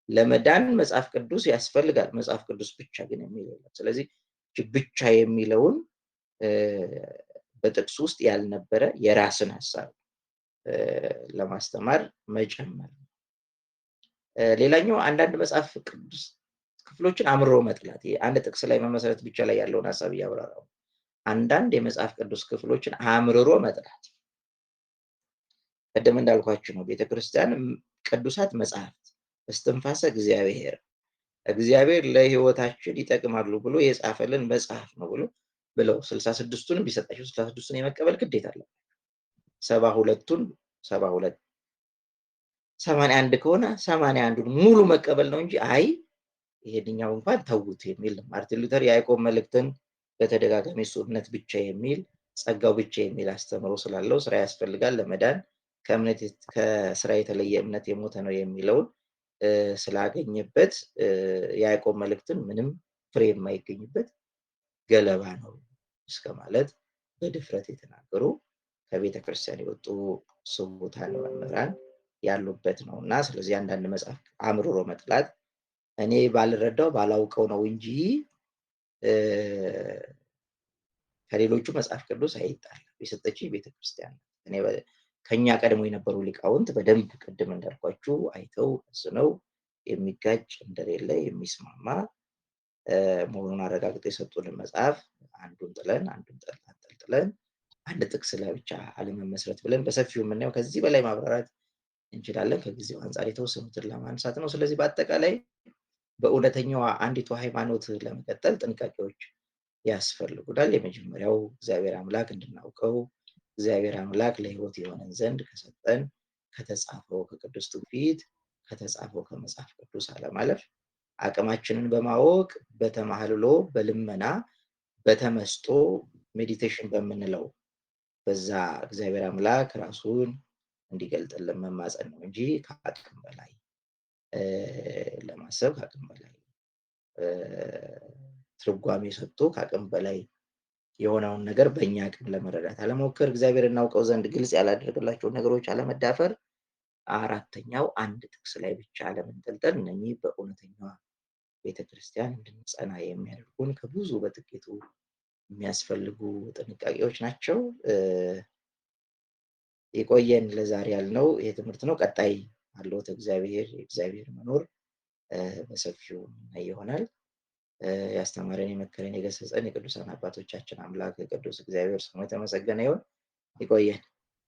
ለመዳን መጽሐፍ ቅዱስ ያስፈልጋል፣ መጽሐፍ ቅዱስ ብቻ ግን የሚል የለም። ስለዚህ ብቻ የሚለውን በጥቅስ ውስጥ ያልነበረ የራስን ሐሳብ ለማስተማር መጨመር። ሌላኛው አንዳንድ መጽሐፍ ቅዱስ ክፍሎችን አምርሮ መጥላት። አንድ ጥቅስ ላይ መመሰረት ብቻ ላይ ያለውን ሐሳብ እያብራራው አንዳንድ የመጽሐፍ ቅዱስ ክፍሎችን አምርሮ መጥላት ቀደም እንዳልኳችሁ ነው። ቤተክርስቲያን ቅዱሳት መጽሐፍት እስትንፋሰ እግዚአብሔር ለህይወታችን ይጠቅማሉ ብሎ የጻፈልን መጽሐፍ ነው ብለው 66ቱንም ቢሰጣቸው 66ቱን የመቀበል ግዴታ አለ። 72ቱን 72 81 ከሆነ 81ዱን ሙሉ መቀበል ነው እንጂ አይ ይሄድኛው እንኳን ተውት የሚል ነው። ማርቲን ሉተር የያዕቆብ መልእክትን በተደጋጋሚ እሱ እምነት ብቻ የሚል ጸጋው ብቻ የሚል አስተምሮ ስላለው ስራ ያስፈልጋል ለመዳን ከስራ የተለየ እምነት የሞተ ነው የሚለውን ስላገኘበት የያዕቆብ መልእክትን ምንም ፍሬ የማይገኝበት ገለባ ነው እስከ ማለት በድፍረት የተናገሩ ከቤተ ክርስቲያን የወጡ ስውታን መምህራን ያሉበት ነውና ስለዚህ አንዳንድ መጽሐፍ አምርሮ መጥላት እኔ ባልረዳው ባላውቀው ነው እንጂ ከሌሎቹ መጽሐፍ ቅዱስ አይጣልም። የሰጠችኝ ቤተክርስቲያን እኔ ከኛ ቀድሞ የነበሩ ሊቃውንት በደንብ ቅድም እንዳልኳችሁ አይተው ነው የሚጋጭ እንደሌለ የሚስማማ መሆኑን አረጋግጠው የሰጡንን መጽሐፍ አንዱን ጥለን አንዱን አንጠልጥለን አንድ ጥቅስ ላይ ብቻ አለመመስረት ብለን በሰፊው የምናየው ከዚህ በላይ ማብራራት እንችላለን። ከጊዜው አንጻር የተወሰኑትን ለማንሳት ነው። ስለዚህ በአጠቃላይ በእውነተኛዋ አንዲቱ ሃይማኖት ለመቀጠል ጥንቃቄዎች ያስፈልጉናል። የመጀመሪያው እግዚአብሔር አምላክ እንድናውቀው እግዚአብሔር አምላክ ለህይወት የሆነን ዘንድ ከሰጠን ከተጻፈው ከቅዱስ ትውፊት ከተጻፈው ከመጽሐፍ ቅዱስ አለማለፍ አቅማችንን በማወቅ በተማህልሎ በልመና በተመስጦ ሜዲቴሽን በምንለው በዛ እግዚአብሔር አምላክ ራሱን እንዲገልጥልን መማፀን ነው እንጂ ከአቅም በላይ ለማሰብ ከአቅም በላይ ትርጓሜ ሰጥቶ ከአቅም በላይ የሆነውን ነገር በእኛ አቅም ለመረዳት አለመሞከር፣ እግዚአብሔር እናውቀው ዘንድ ግልጽ ያላደረገላቸውን ነገሮች አለመዳፈር፣ አራተኛው አንድ ጥቅስ ላይ ብቻ አለመንጠልጠል። እነኚህ በእውነተኛዋ ቤተክርስቲያን እንድንጸና የሚያደርጉን ከብዙ በጥቂቱ የሚያስፈልጉ ጥንቃቄዎች ናቸው። የቆየን ለዛሬ ያልነው ይሄ ትምህርት ነው። ቀጣይ አለውት የእግዚአብሔር መኖር በሰፊው ይሆናል። ያስተማረን የመከረን የገሰጸን የቅዱሳን አባቶቻችን አምላክ ቅዱስ እግዚአብሔር ስሙ የተመሰገነ ይሁን። ይቆየን።